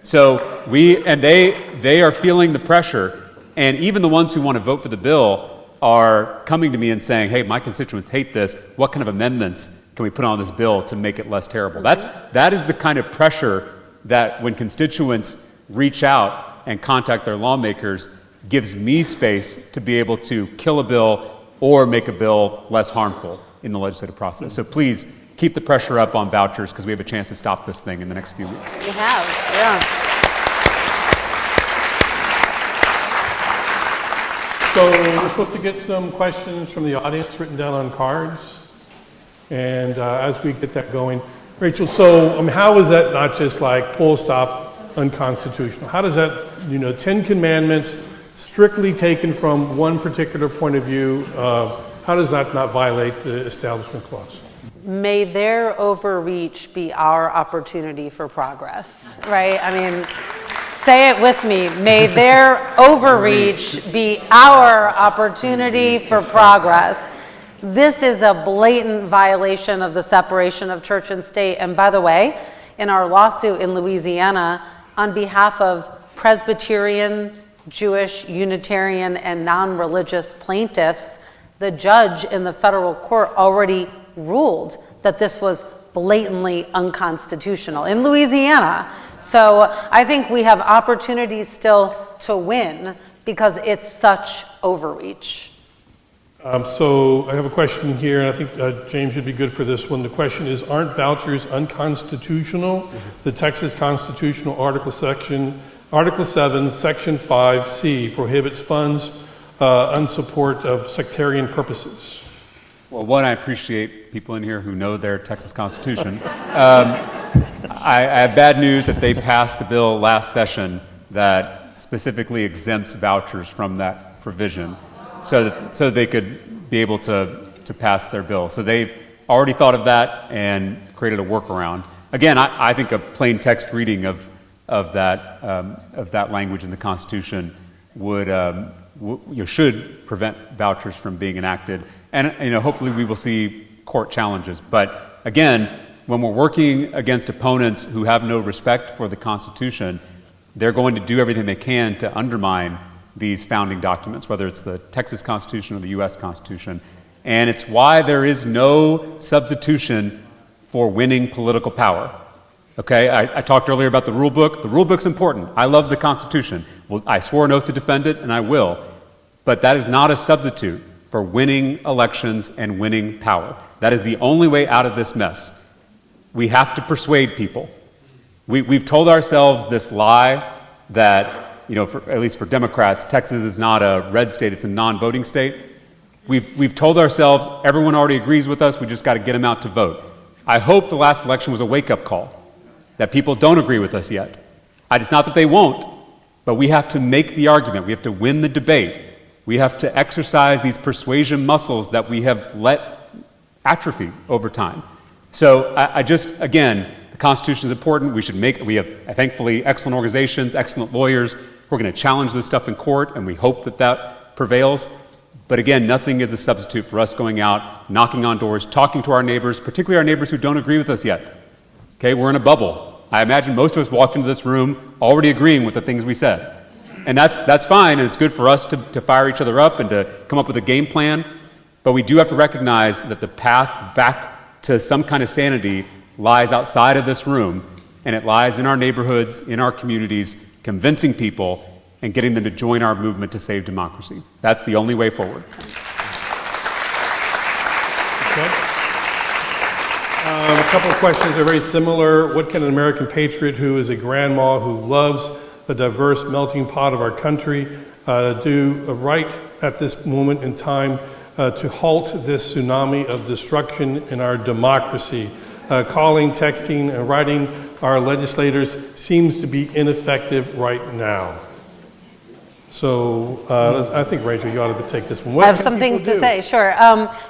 So they are feeling the pressure. And even the ones who want to vote for the bill are coming to me and saying, hey, my constituents hate this. What kind of amendments can we put on this bill to make it less terrible? That is the kind of pressure that when constituents reach out and contact their lawmakers gives me space to be able to kill a bill or make a bill less harmful in the legislative process. So please keep the pressure up on vouchers, because we have a chance to stop this thing in the next few weeks. We have, yeah. So we're supposed to get some questions from the audience written down on cards. And as we get that going, Rachel, so how is that not just like full stop unconstitutional? How does that, Ten Commandments strictly taken from one particular point of view, how does that not violate the Establishment Clause? May their overreach be our opportunity for progress, right? I mean, say it with me. May their overreach be our opportunity for progress. This is a blatant violation of the separation of church and state. And by the way, in our lawsuit in Louisiana, on behalf of Presbyterian, Jewish, Unitarian, and non-religious plaintiffs, the judge in the federal court already ruled that this was blatantly unconstitutional in Louisiana. So I think we have opportunities still to win because it's such overreach. So I have a question here, and I think James should be good for this one. The question is, aren't vouchers unconstitutional? The Texas Constitutional Article 7, Section 5C prohibits funds on support of sectarian purposes. Well, one, I appreciate people in here who know their Texas Constitution. I have bad news that they passed a bill last session that specifically exempts vouchers from that provision so they could be able to pass their bill. So they've already thought of that and created a workaround. Again, I think a plain text reading of that language in the Constitution should prevent vouchers from being enacted. And hopefully we will see court challenges. But again, when we're working against opponents who have no respect for the Constitution, they're going to do everything they can to undermine these founding documents, whether it's the Texas Constitution or the U.S. Constitution. And it's why there is no substitution for winning political power. Okay, I talked earlier about the rule book. The rule book's important. I love the Constitution. Well, I swore an oath to defend it, and I will. But that is not a substitute for winning elections and winning power. That is the only way out of this mess. We have to persuade people. We've told ourselves this lie that, at least for Democrats, Texas is not a red state, it's a non-voting state. We've told ourselves everyone already agrees with us, we just got to get them out to vote. I hope the last election was a wake-up call, that people don't agree with us yet. It's not that they won't, but we have to make the argument. We have to win the debate. We have to exercise these persuasion muscles that we have let atrophy over time. So again, the Constitution is important. We have thankfully excellent organizations, excellent lawyers. We're going to challenge this stuff in court, and we hope that prevails. But again, nothing is a substitute for us going out, knocking on doors, talking to our neighbors, particularly our neighbors who don't agree with us yet. Okay, we're in a bubble. I imagine most of us walked into this room already agreeing with the things we said. And that's fine, and it's good for us to fire each other up and to come up with a game plan. But we do have to recognize that the path back to some kind of sanity lies outside of this room, and it lies in our neighborhoods, in our communities, convincing people and getting them to join our movement to save democracy. That's the only way forward. Okay. A couple of questions are very similar. What can an American patriot who is a grandma who loves the diverse melting pot of our country do right at this moment in time to halt this tsunami of destruction in our democracy? Calling, texting, and writing our legislators seems to be ineffective right now. So I think, Rachel, you ought to take this one. What I have something to say, sure.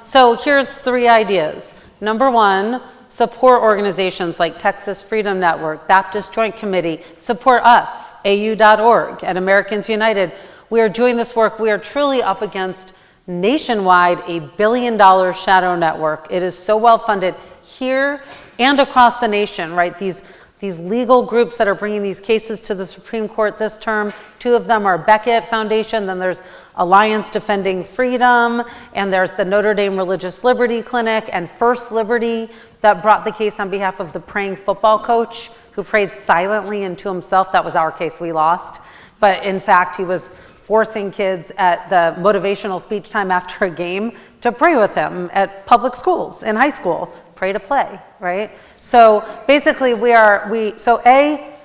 So here's 3 ideas. Number 1, support organizations like Texas Freedom Network, Baptist Joint Committee. Support us, AU.org, and Americans United. We are doing this work. We are truly up against nationwide $1 billion shadow network. It is so well funded here and across the nation, right? These legal groups that are bringing these cases to the Supreme Court this term, 2 of them are Beckett Foundation, then there's Alliance Defending Freedom, and there's the Notre Dame Religious Liberty Clinic and First Liberty that brought the case on behalf of the praying football coach who prayed silently and to himself. That was our case, we lost. But in fact, he was forcing kids at the motivational speech time after a game to pray with him at public schools in high school, pray to play, right? So basically A,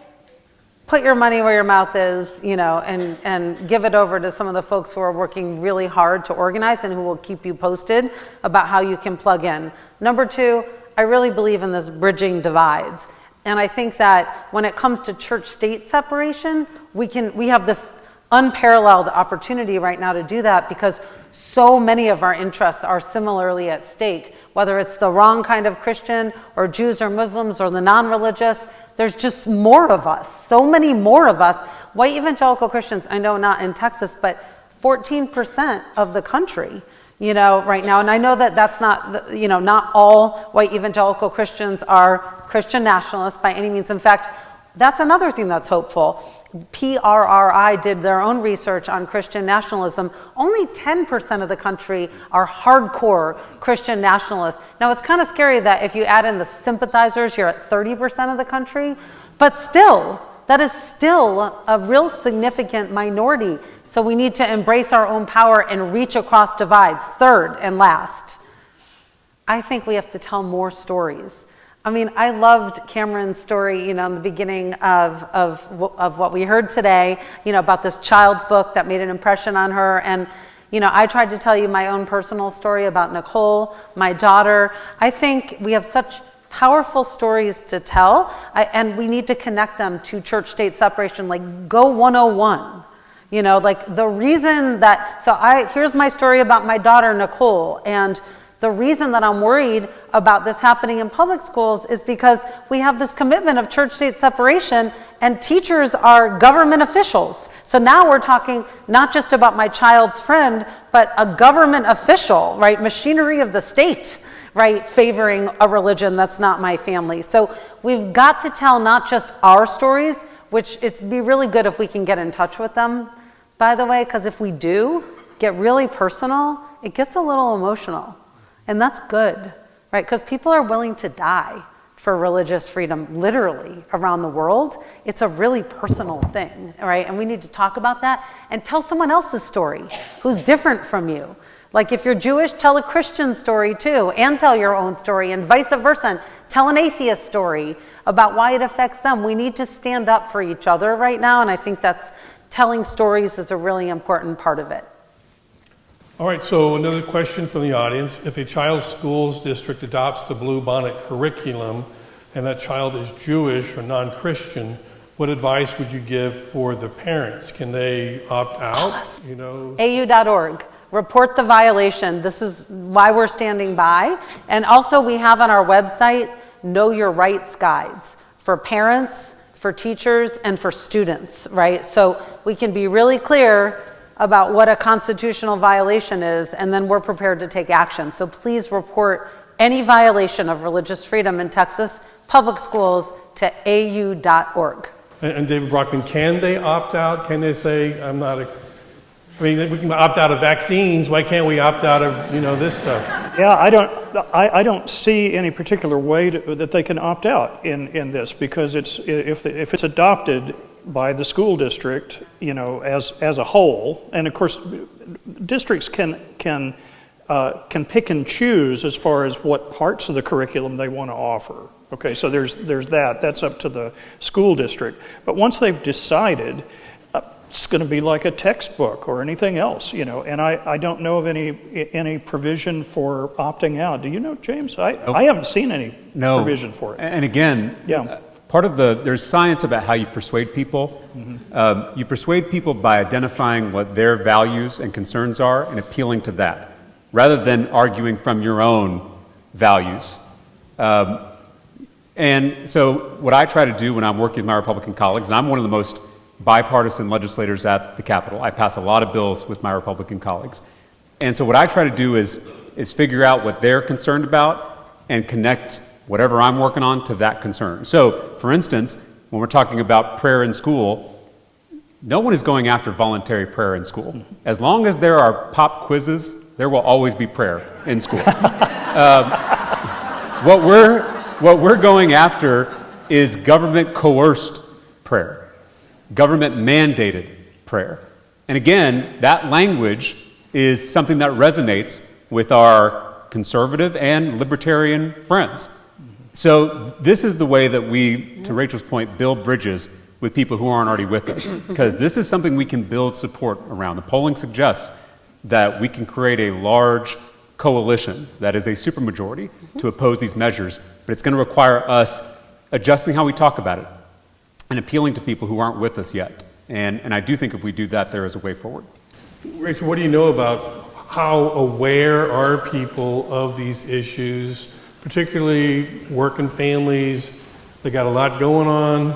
put your money where your mouth is, and give it over to some of the folks who are working really hard to organize and who will keep you posted about how you can plug in. Number 2, I really believe in this bridging divides. And I think that when it comes to church-state separation, we have this unparalleled opportunity right now to do that because so many of our interests are similarly at stake, whether it's the wrong kind of Christian or Jews or Muslims or the non-religious. There's just more of us, so many more of us. White evangelical Christians, I know not in Texas, but 14% of the country, right now. And I know that that's not, not all white evangelical Christians are Christian nationalists by any means. In fact, That's another thing that's hopeful. PRRI did their own research on Christian nationalism. Only 10% of the country are hardcore Christian nationalists. Now, it's kind of scary that if you add in the sympathizers, you're at 30% of the country, but still, that is still a real significant minority. So we need to embrace our own power and reach across divides. Third and last, I think we have to tell more stories. I mean, I loved Cameron's story, in the beginning of what we heard today, about this child's book that made an impression on her. And, I tried to tell you my own personal story about Nicole, my daughter. I think we have such powerful stories to tell, and we need to connect them to church-state separation, like Go 101. Like the reason that, here's my story about my daughter, Nicole, and the reason that I'm worried about this happening in public schools is because we have this commitment of church-state separation, and teachers are government officials. So now we're talking not just about my child's friend, but a government official, right? Machinery of the state, right? Favoring a religion that's not my family. So we've got to tell not just our stories, which it'd be really good if we can get in touch with them, by the way, because if we do get really personal, it gets a little emotional. And that's good, right? Because people are willing to die for religious freedom, literally, around the world. It's a really personal thing, right? And we need to talk about that and tell someone else's story who's different from you. Like if you're Jewish, tell a Christian story too, and tell your own story, and vice versa. Tell an atheist story about why it affects them. We need to stand up for each other right now, and I think that's telling stories is a really important part of it. All right, so another question from the audience. If a child's school's district adopts the Blue Bonnet curriculum and that child is Jewish or non-Christian, what advice would you give for the parents? Can they opt out? AU.org. Report the violation. This is why we're standing by. And also we have on our website Know Your Rights guides for parents, for teachers, and for students, right? So we can be really clear about what a constitutional violation is, and then we're prepared to take action. So please report any violation of religious freedom in Texas public schools to au.org. And David Brockman, can they opt out? Can they say, we can opt out of vaccines. Why can't we opt out of, this stuff? Yeah, I don't see any particular way that they can opt out in this, because if it's adopted by the school district, as a whole, and of course, districts can pick and choose as far as what parts of the curriculum they want to offer. Okay, so there's that. That's up to the school district. But once they've decided, it's going to be like a textbook or anything else, And I don't know of any provision for opting out. Do you know, James? I haven't seen any provision for it. And again, there's science about how you persuade people. Mm-hmm. You persuade people by identifying what their values and concerns are and appealing to that, rather than arguing from your own values. And so what I try to do when I'm working with my Republican colleagues, and I'm one of the most bipartisan legislators at the Capitol. I pass a lot of bills with my Republican colleagues. And so what I try to do is figure out what they're concerned about and connect whatever I'm working on to that concern. So, for instance, when we're talking about prayer in school, no one is going after voluntary prayer in school. As long as there are pop quizzes, there will always be prayer in school. What we're going after is government coerced prayer, government mandated prayer. And again, that language is something that resonates with our conservative and libertarian friends. So this is the way that we, to Rachel's point, build bridges with people who aren't already with us, because this is something we can build support around. The polling suggests that we can create a large coalition that is a supermajority to oppose these measures, but it's going to require us adjusting how we talk about it and appealing to people who aren't with us yet. And I do think if we do that, there is a way forward. Rachel, what do you know about how aware are people of these issues, particularly working families? They got a lot going on.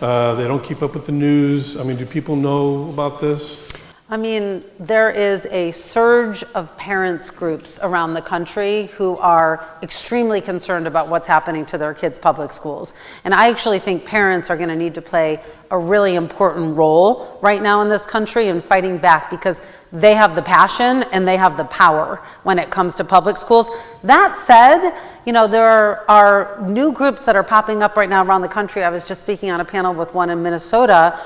They don't keep up with the news. I mean, do people know about this? I mean, there is a surge of parents groups around the country who are extremely concerned about what's happening to their kids' public schools. And I actually think parents are going to need to play a really important role right now in this country in fighting back, because they have the passion and they have the power when it comes to public schools. That said, you know, there are new groups that are popping up right now around the country. I was just speaking on a panel with one in Minnesota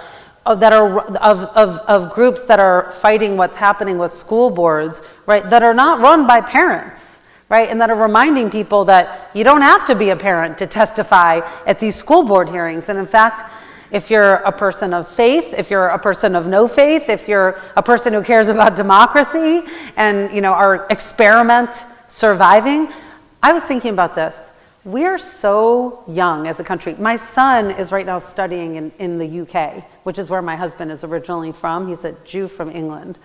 that are of groups that are fighting what's happening with school boards, right, that are not run by parents, right, and that are reminding people that you don't have to be a parent to testify at these school board hearings. And in fact, if you're a person of faith, if you're a person of no faith, if you're a person who cares about democracy and, you know, our experiment surviving, I was thinking about this. We're so young as a country. My son is right now studying in the UK, which is where my husband is originally from. He's a Jew from England.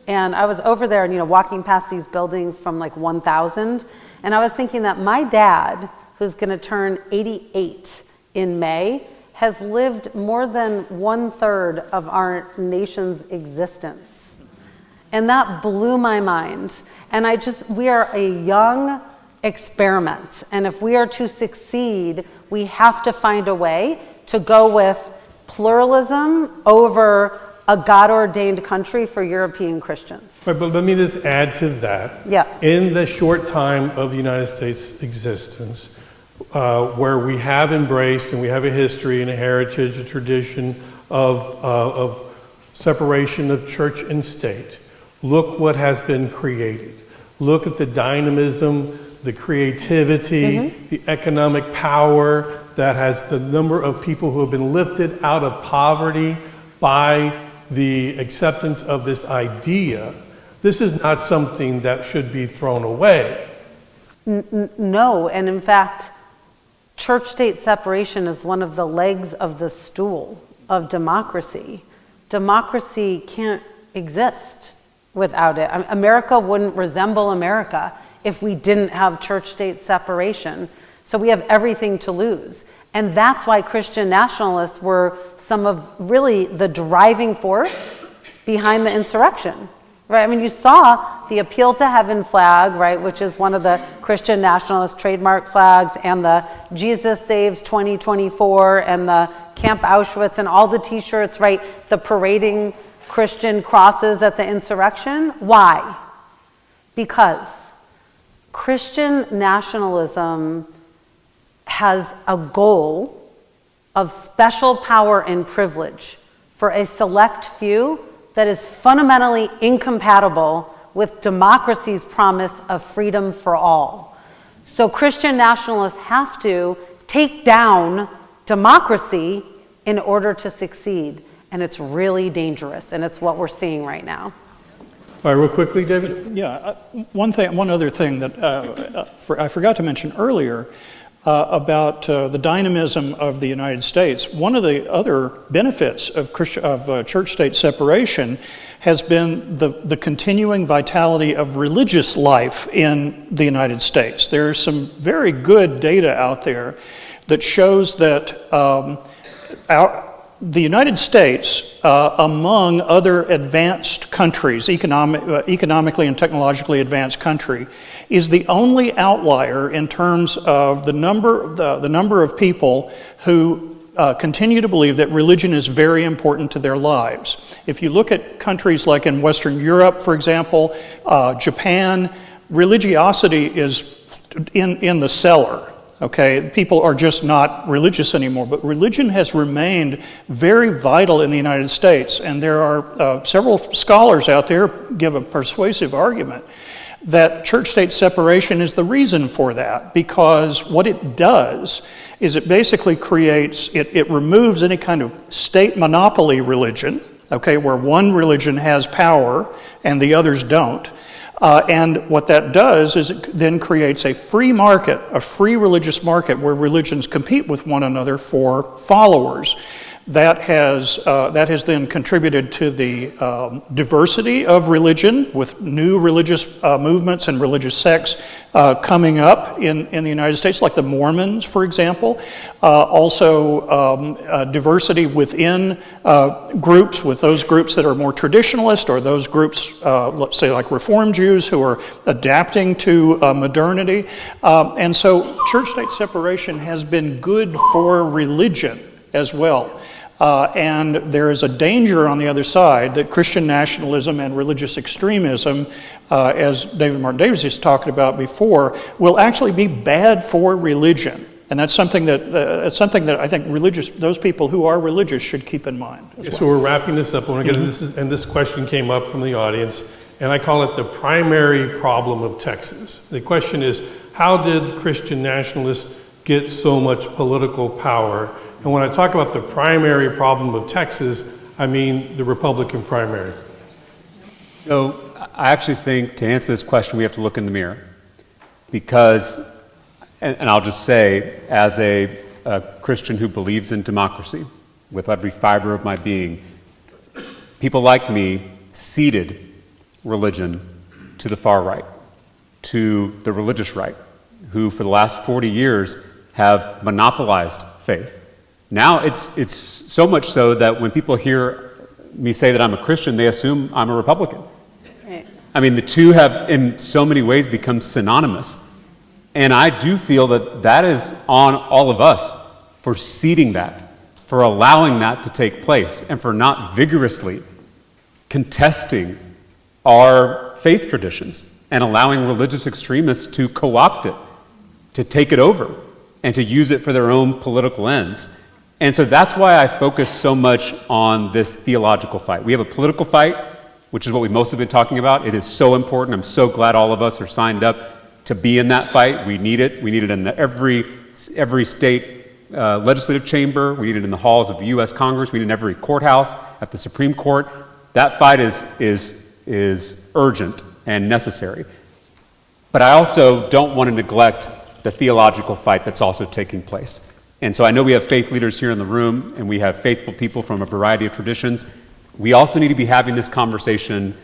And I was over there and, you know, walking past these buildings from like 1000. And I was thinking that my dad, who's going to turn 88 in May, has lived more than 1/3 of our nation's existence. And that blew my mind. And we are a young experiment. And if we are to succeed, we have to find a way to go with pluralism over a God-ordained country for European Christians. Right, but let me just add to that. Yeah. In the short time of the United States existence, where we have embraced and we have a history and a heritage, a tradition of separation of church and state, look what has been created. Look at the dynamism, the creativity, the economic power that has the number of people who have been lifted out of poverty by the acceptance of this idea. This is not something that should be thrown away. No, and in fact, church-state separation is one of the legs of the stool of democracy. Democracy can't exist without it. America wouldn't resemble America if we didn't have church-state separation. So we have everything to lose. And that's why Christian nationalists were some of really the driving force behind the insurrection, right? I mean, you saw the Appeal to Heaven flag, right, which is one of the Christian nationalist trademark flags, and the Jesus Saves 2024, and the Camp Auschwitz, and all the t-shirts, right, the parading Christian crosses at the insurrection. Why? Because Christian nationalism has a goal of special power and privilege for a select few that is fundamentally incompatible with democracy's promise of freedom for all. So Christian nationalists have to take down democracy in order to succeed. And it's really dangerous, and it's what we're seeing right now. All right, real quickly, David. Yeah, one other thing that I forgot to mention earlier about the dynamism of the United States. One of the other benefits of church-state separation has been the continuing vitality of religious life in the United States. There's some very good data out there that shows that the United States, among other advanced countries, economically and technologically advanced country, is the only outlier in terms of the number of people who continue to believe that religion is very important to their lives. If you look at countries like in Western Europe, for example, Japan, religiosity is in the cellar. Okay, people are just not religious anymore, but religion has remained very vital in the United States, and there are several scholars out there give a persuasive argument that church-state separation is the reason for that, because what it does is it basically it removes any kind of state monopoly religion, okay, where one religion has power and the others don't. And what that does is it then creates a free market, a free religious market where religions compete with one another for followers. That has then contributed to the diversity of religion, with new religious movements and religious sects coming up in the United States, like the Mormons, for example. Also, diversity within groups, with those groups that are more traditionalist, or those groups, let's say like Reform Jews, who are adapting to modernity. And so church-state separation has been good for religion as well. And there is a danger on the other side that Christian nationalism and religious extremism, as Martin Davies has talked about before, will actually be bad for religion. And that's something that I think those people who are religious should keep in mind. So we're wrapping this up. I want to get into this, and this question came up from the audience, and I call it the primary problem of Texas. The question is, how did Christian nationalists get so much political power? And when I talk about the primary problem of Texas, I mean the Republican primary. So I actually think to answer this question, we have to look in the mirror. Because, and I'll just say, as a Christian who believes in democracy with every fiber of my being, people like me ceded religion to the far right, to the religious right, who for the last 40 years have monopolized faith. Now it's so much so that when people hear me say that I'm a Christian, they assume I'm a Republican. Right. I mean, the two have in so many ways become synonymous. And I do feel that that is on all of us for ceding that, for allowing that to take place, and for not vigorously contesting our faith traditions and allowing religious extremists to co-opt it, to take it over, and to use it for their own political ends. And so that's why I focus so much on this theological fight. We have a political fight, which is what we've mostly been talking about. It is so important. I'm so glad all of us are signed up to be in that fight. We need it. We need it in every state legislative chamber. We need it in the halls of the U.S. Congress. We need it in every courthouse, at the Supreme Court. That fight is urgent and necessary. But I also don't want to neglect the theological fight that's also taking place. And so I know we have faith leaders here in the room, and we have faithful people from a variety of traditions. We also need to be having this conversation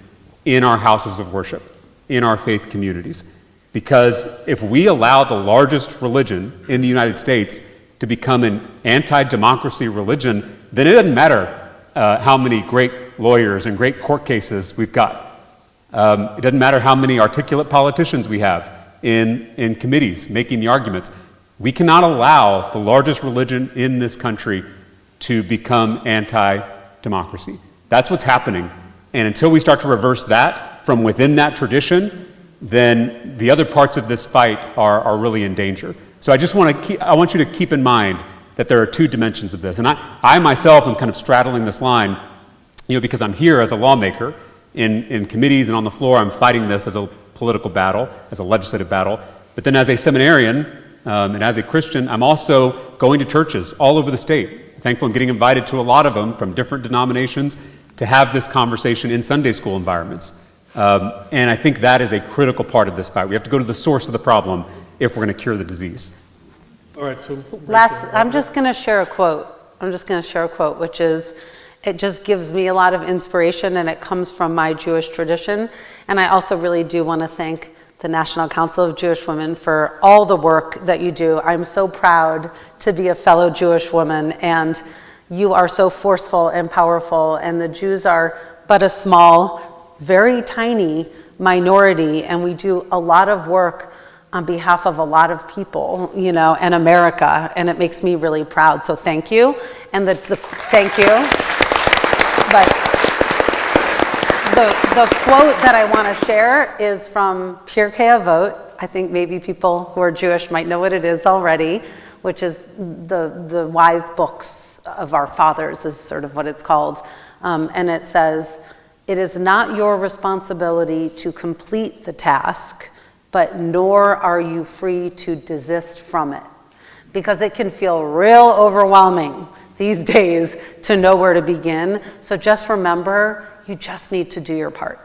in our houses of worship, in our faith communities. Because if we allow the largest religion in the United States to become an anti-democracy religion, then it doesn't matter how many great lawyers and great court cases we've got. It doesn't matter how many articulate politicians we have in committees making the arguments. We cannot allow the largest religion in this country to become anti-democracy. That's what's happening. And until we start to reverse that from within that tradition, then the other parts of this fight are really in danger. So I want you to keep in mind that there are two dimensions of this. And I myself am kind of straddling this line, because I'm here as a lawmaker in committees and on the floor. I'm fighting this as a political battle, as a legislative battle. But then as a seminarian, and as a Christian, I'm also going to churches all over the state. Thankful I'm getting invited to a lot of them from different denominations to have this conversation in Sunday school environments. And I think that is a critical part of this fight. We have to go to the source of the problem if we're going to cure the disease. All right, so... I'm just going to share a quote. Which is, it just gives me a lot of inspiration, and it comes from my Jewish tradition. And I also really do want to thank the National Council of Jewish Women for all the work that you do. I'm so proud to be a fellow Jewish woman, and you are so forceful and powerful, and the Jews are but a small, very tiny minority, and we do a lot of work on behalf of a lot of people, and America, and it makes me really proud. So thank you, and thank you. But the quote that I want to share is from Pirkei Avot. I think maybe people who are Jewish might know what it is already, which is the wise books of our fathers is sort of what it's called. And it says, "It is not your responsibility to complete the task, but nor are you free to desist from it." Because it can feel real overwhelming these days to know where to begin. So just remember, you just need to do your part.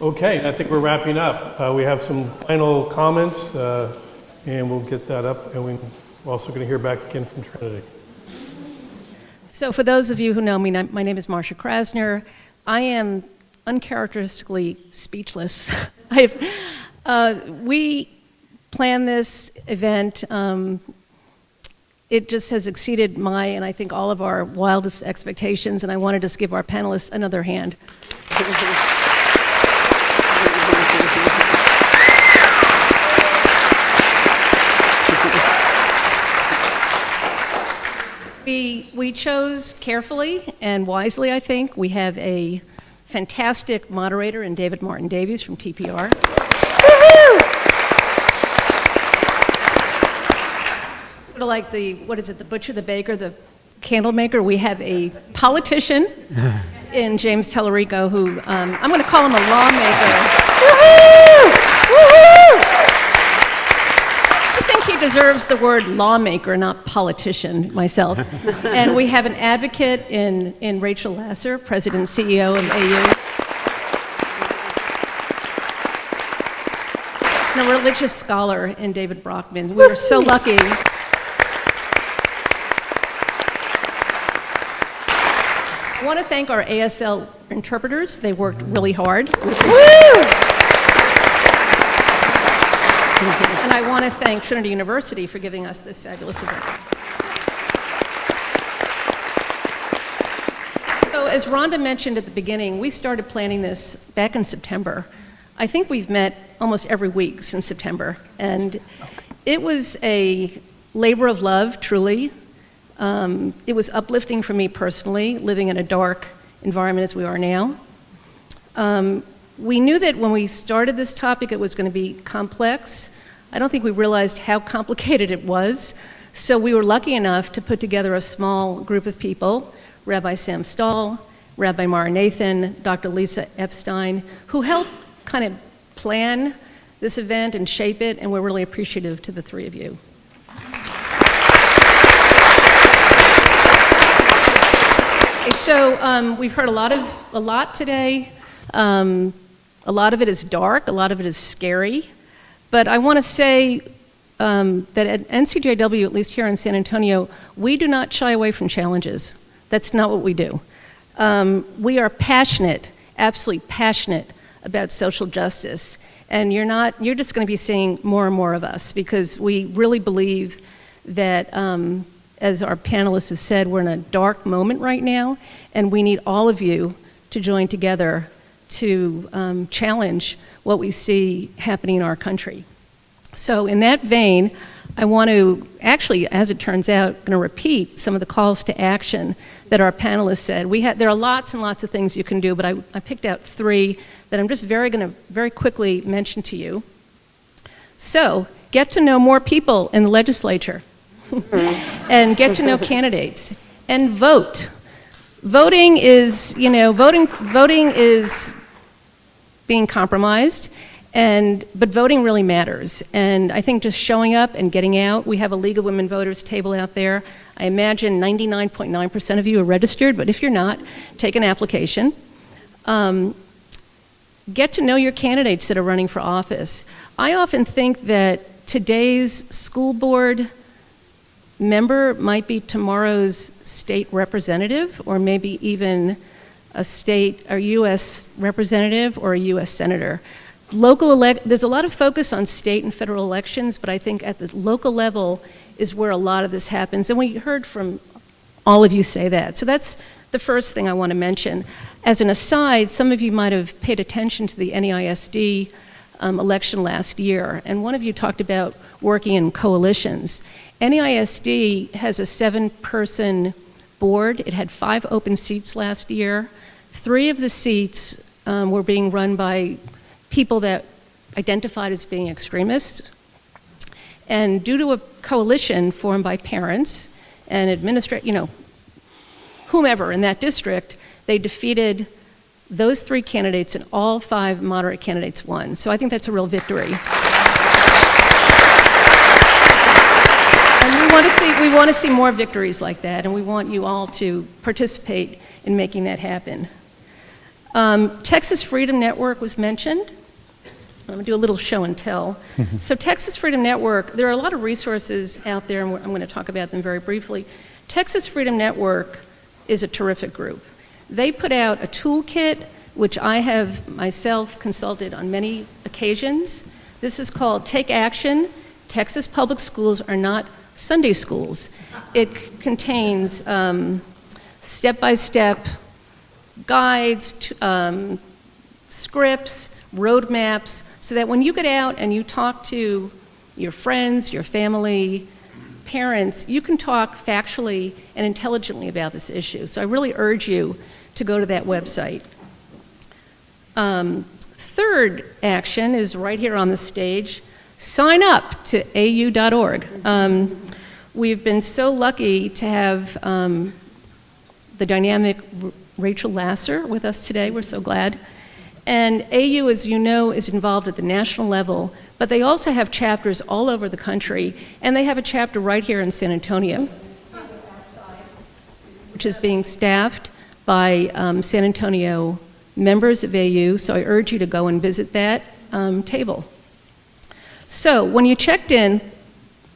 Okay, I think we're wrapping up. We have some final comments, and we'll get that up, and we're also going to hear back again from Trinity. So for those of you who know me, my name is Marcia Krasner. I am uncharacteristically speechless. We planned this event. It just has exceeded my, and I think all of our wildest expectations, and I want to just give our panelists another hand. We chose carefully and wisely, I think. We have a fantastic moderator in Martin Davies from TPR. Sort of like the butcher, the baker, the candle maker. We have a politician in James Talarico who, I'm going to call him a lawmaker. I think he deserves the word lawmaker, not politician, myself. And we have an advocate in Rachel Lasser, President and CEO of AU. And a religious scholar in David Brockman. We were so lucky. I want to thank our ASL interpreters. They worked really hard. And I want to thank Trinity University for giving us this fabulous event. So as Rhonda mentioned at the beginning, we started planning this back in September. I think we've met almost every week since September. And it was a labor of love, truly. It was uplifting for me personally, living in a dark environment as we are now. We knew that when we started this topic, it was going to be complex. I don't think we realized how complicated it was. So we were lucky enough to put together a small group of people, Rabbi Sam Stahl, Rabbi Mara Nathan, Dr. Lisa Epstein, who helped kind of plan this event and shape it, and we're really appreciative to the three of you. Okay, so we've heard a lot today. A lot of it is dark, a lot of it is scary, but I want to say that at NCJW, at least here in San Antonio, we do not shy away from challenges. That's not what we do. We are passionate, absolutely passionate about social justice, and you're just going to be seeing more and more of us because we really believe that, as our panelists have said, we're in a dark moment right now, and we need all of you to join together to challenge what we see happening in our country. So in that vein, I want to actually, as it turns out, going to repeat some of the calls to action that our panelists said. There are lots and lots of things you can do, but I picked out three that I'm just going to very quickly mention to you. So get to know more people in the legislature and get to know candidates and vote. Voting is being compromised, but voting really matters. And I think just showing up and getting out, we have a League of Women Voters table out there. I imagine 99.9% of you are registered, but if you're not, take an application. Get to know your candidates that are running for office. I often think that today's school board member might be tomorrow's state representative, or maybe even a U.S. representative or a U.S. senator. There's a lot of focus on state and federal elections, but I think at the local level is where a lot of this happens, and we heard from all of you say that. So that's the first thing I want to mention. As an aside, some of you might have paid attention to the NEISD election last year, and one of you talked about working in coalitions. NEISD has a 7-person board. It had 5 open seats last year. 3 of the seats were being run by people that identified as being extremists. And due to a coalition formed by parents and whomever in that district, they defeated those 3 candidates, and all 5 moderate candidates won. So I think that's a real victory. And we want to see more victories like that, and we want you all to participate in making that happen. Texas Freedom Network was mentioned. I'm going to do a little show and tell. So Texas Freedom Network, there are a lot of resources out there, and I'm going to talk about them very briefly. Texas Freedom Network is a terrific group. They put out a toolkit, which I have myself consulted on many occasions. This is called Take Action. Texas Public Schools are not Sunday schools. It contains step-by-step guides, scripts, roadmaps, so that when you get out and you talk to your friends, your family, parents, you can talk factually and intelligently about this issue. So I really urge you to go to that website. Third action is right here on the stage. Sign up to au.org. We've been so lucky to have the dynamic Rachel Lasser with us today. We're so glad. And AU, as you know, is involved at the national level, but they also have chapters all over the country, and they have a chapter right here in San Antonio, which is being staffed by San Antonio members of AU, so I urge you to go and visit that table. So when you checked in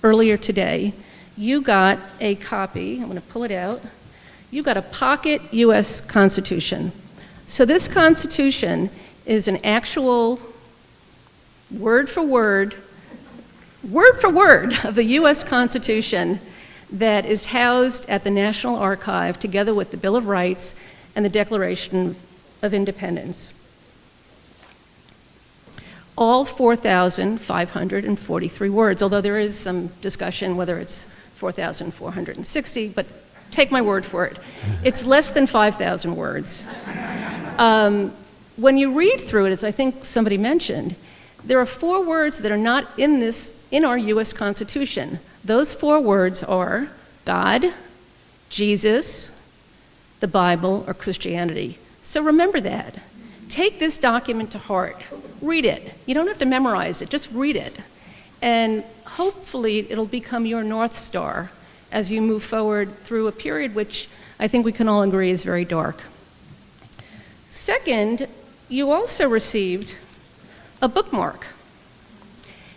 earlier today, you got a copy, I'm going to pull it out, you got a pocket U.S. Constitution. So this Constitution is an actual word for word of the U.S. Constitution that is housed at the National Archive together with the Bill of Rights and the Declaration of Independence. All 4,543 words, although there is some discussion whether it's 4,460, but take my word for it. It's less than 5,000 words. When you read through it, as I think somebody mentioned, there are 4 words that are not in our U.S. Constitution. Those 4 words are God, Jesus, the Bible, or Christianity. So remember that. Take this document to heart. Read it. You don't have to memorize it, just read it. And hopefully it'll become your North Star as you move forward through a period which I think we can all agree is very dark. Second, you also received a bookmark.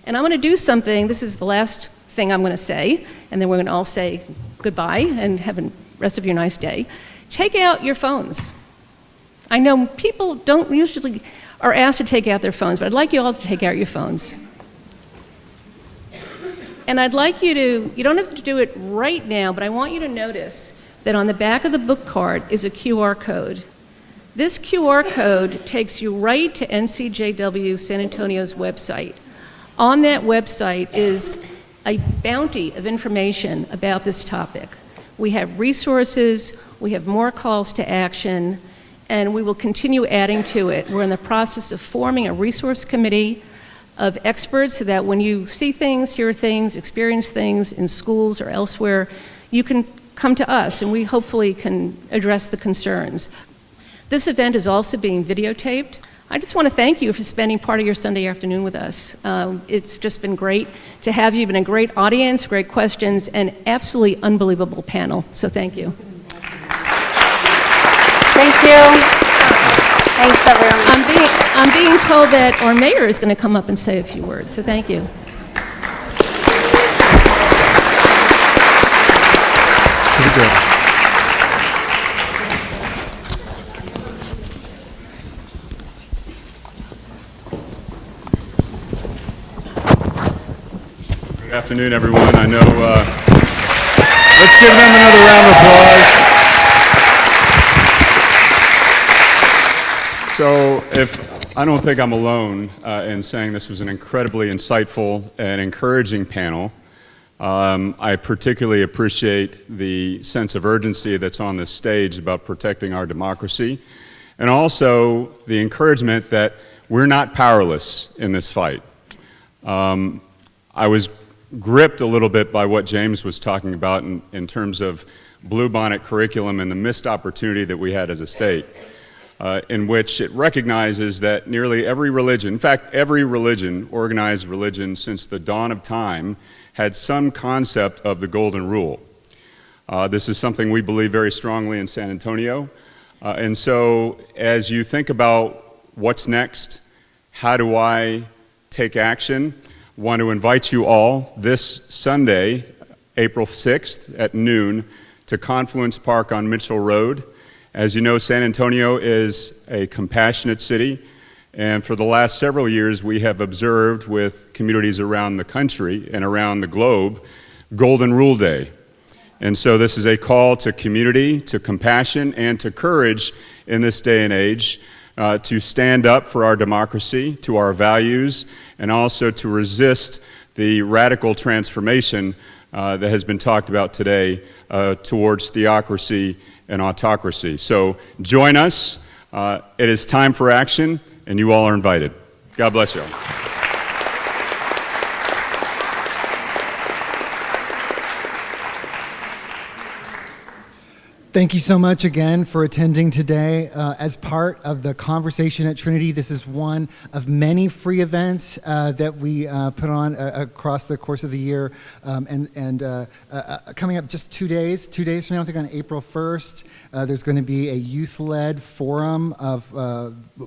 And I'm going to do something, this is the last thing I'm going to say, and then we're going to all say goodbye and have the rest of your nice day. Take out your phones. I know people don't usually are asked to take out their phones, but I'd like you all to take out your phones. And I'd like you to, you don't have to do it right now, but I want you to notice that on the back of the book card is a QR code. This QR code takes you right to NCJW San Antonio's website. On that website is a bounty of information about this topic. We have resources, we have more calls to action, and we will continue adding to it. We're in the process of forming a resource committee of experts so that when you see things, hear things, experience things in schools or elsewhere, you can come to us and we hopefully can address the concerns. This event is also being videotaped. I just want to thank you for spending part of your Sunday afternoon with us. It's just been great to have you. You've been a great audience, great questions, and absolutely unbelievable panel. So thank you. Thank you. Thanks, everyone. I'm being told that our mayor is going to come up and say a few words, so thank you. Pretty good. Good afternoon, everyone. I know, let's give them another round of applause. So I don't think I'm alone in saying this was an incredibly insightful and encouraging panel. I particularly appreciate the sense of urgency that's on this stage about protecting our democracy, and also the encouragement that we're not powerless in this fight. I was gripped a little bit by what James was talking about in terms of bluebonnet curriculum and the missed opportunity that we had as a state. In which it recognizes that nearly every religion, in fact, every religion, organized religion since the dawn of time, had some concept of the golden rule. This is something we believe very strongly in San Antonio. And so as you think about what's next, how do I take action, want to invite you all this Sunday, April 6th at noon, to Confluence Park on Mitchell Road. As you know, San Antonio is a compassionate city, and for the last several years we have observed with communities around the country and around the globe Golden Rule Day. And so this is a call to community, to compassion, and to courage in this day and age to stand up for our democracy, to our values, and also to resist the radical transformation that has been talked about today towards theocracy and autocracy. So join us. It is time for action, and you all are invited. God bless you all. Thank you so much again for attending today. As part of the conversation at Trinity, this is one of many free events that we put on across the course of the year. Coming up just 2 days from now, I think on April 1st, there's going to be a youth-led forum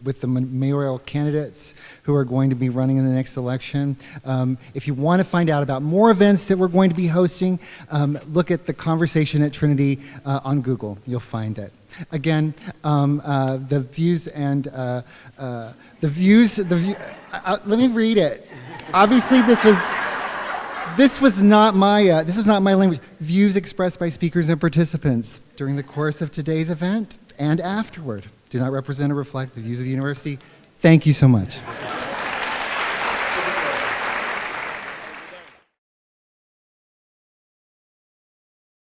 with the mayoral candidates who are going to be running in the next election. If you want to find out about more events that we're going to be hosting, look at the conversation at Trinity on Google. You'll find it. Again, the views and let me read it. Obviously, this was not my language. Views expressed by speakers and participants during the course of today's event and afterward do not represent or reflect the views of the university. Thank you so much.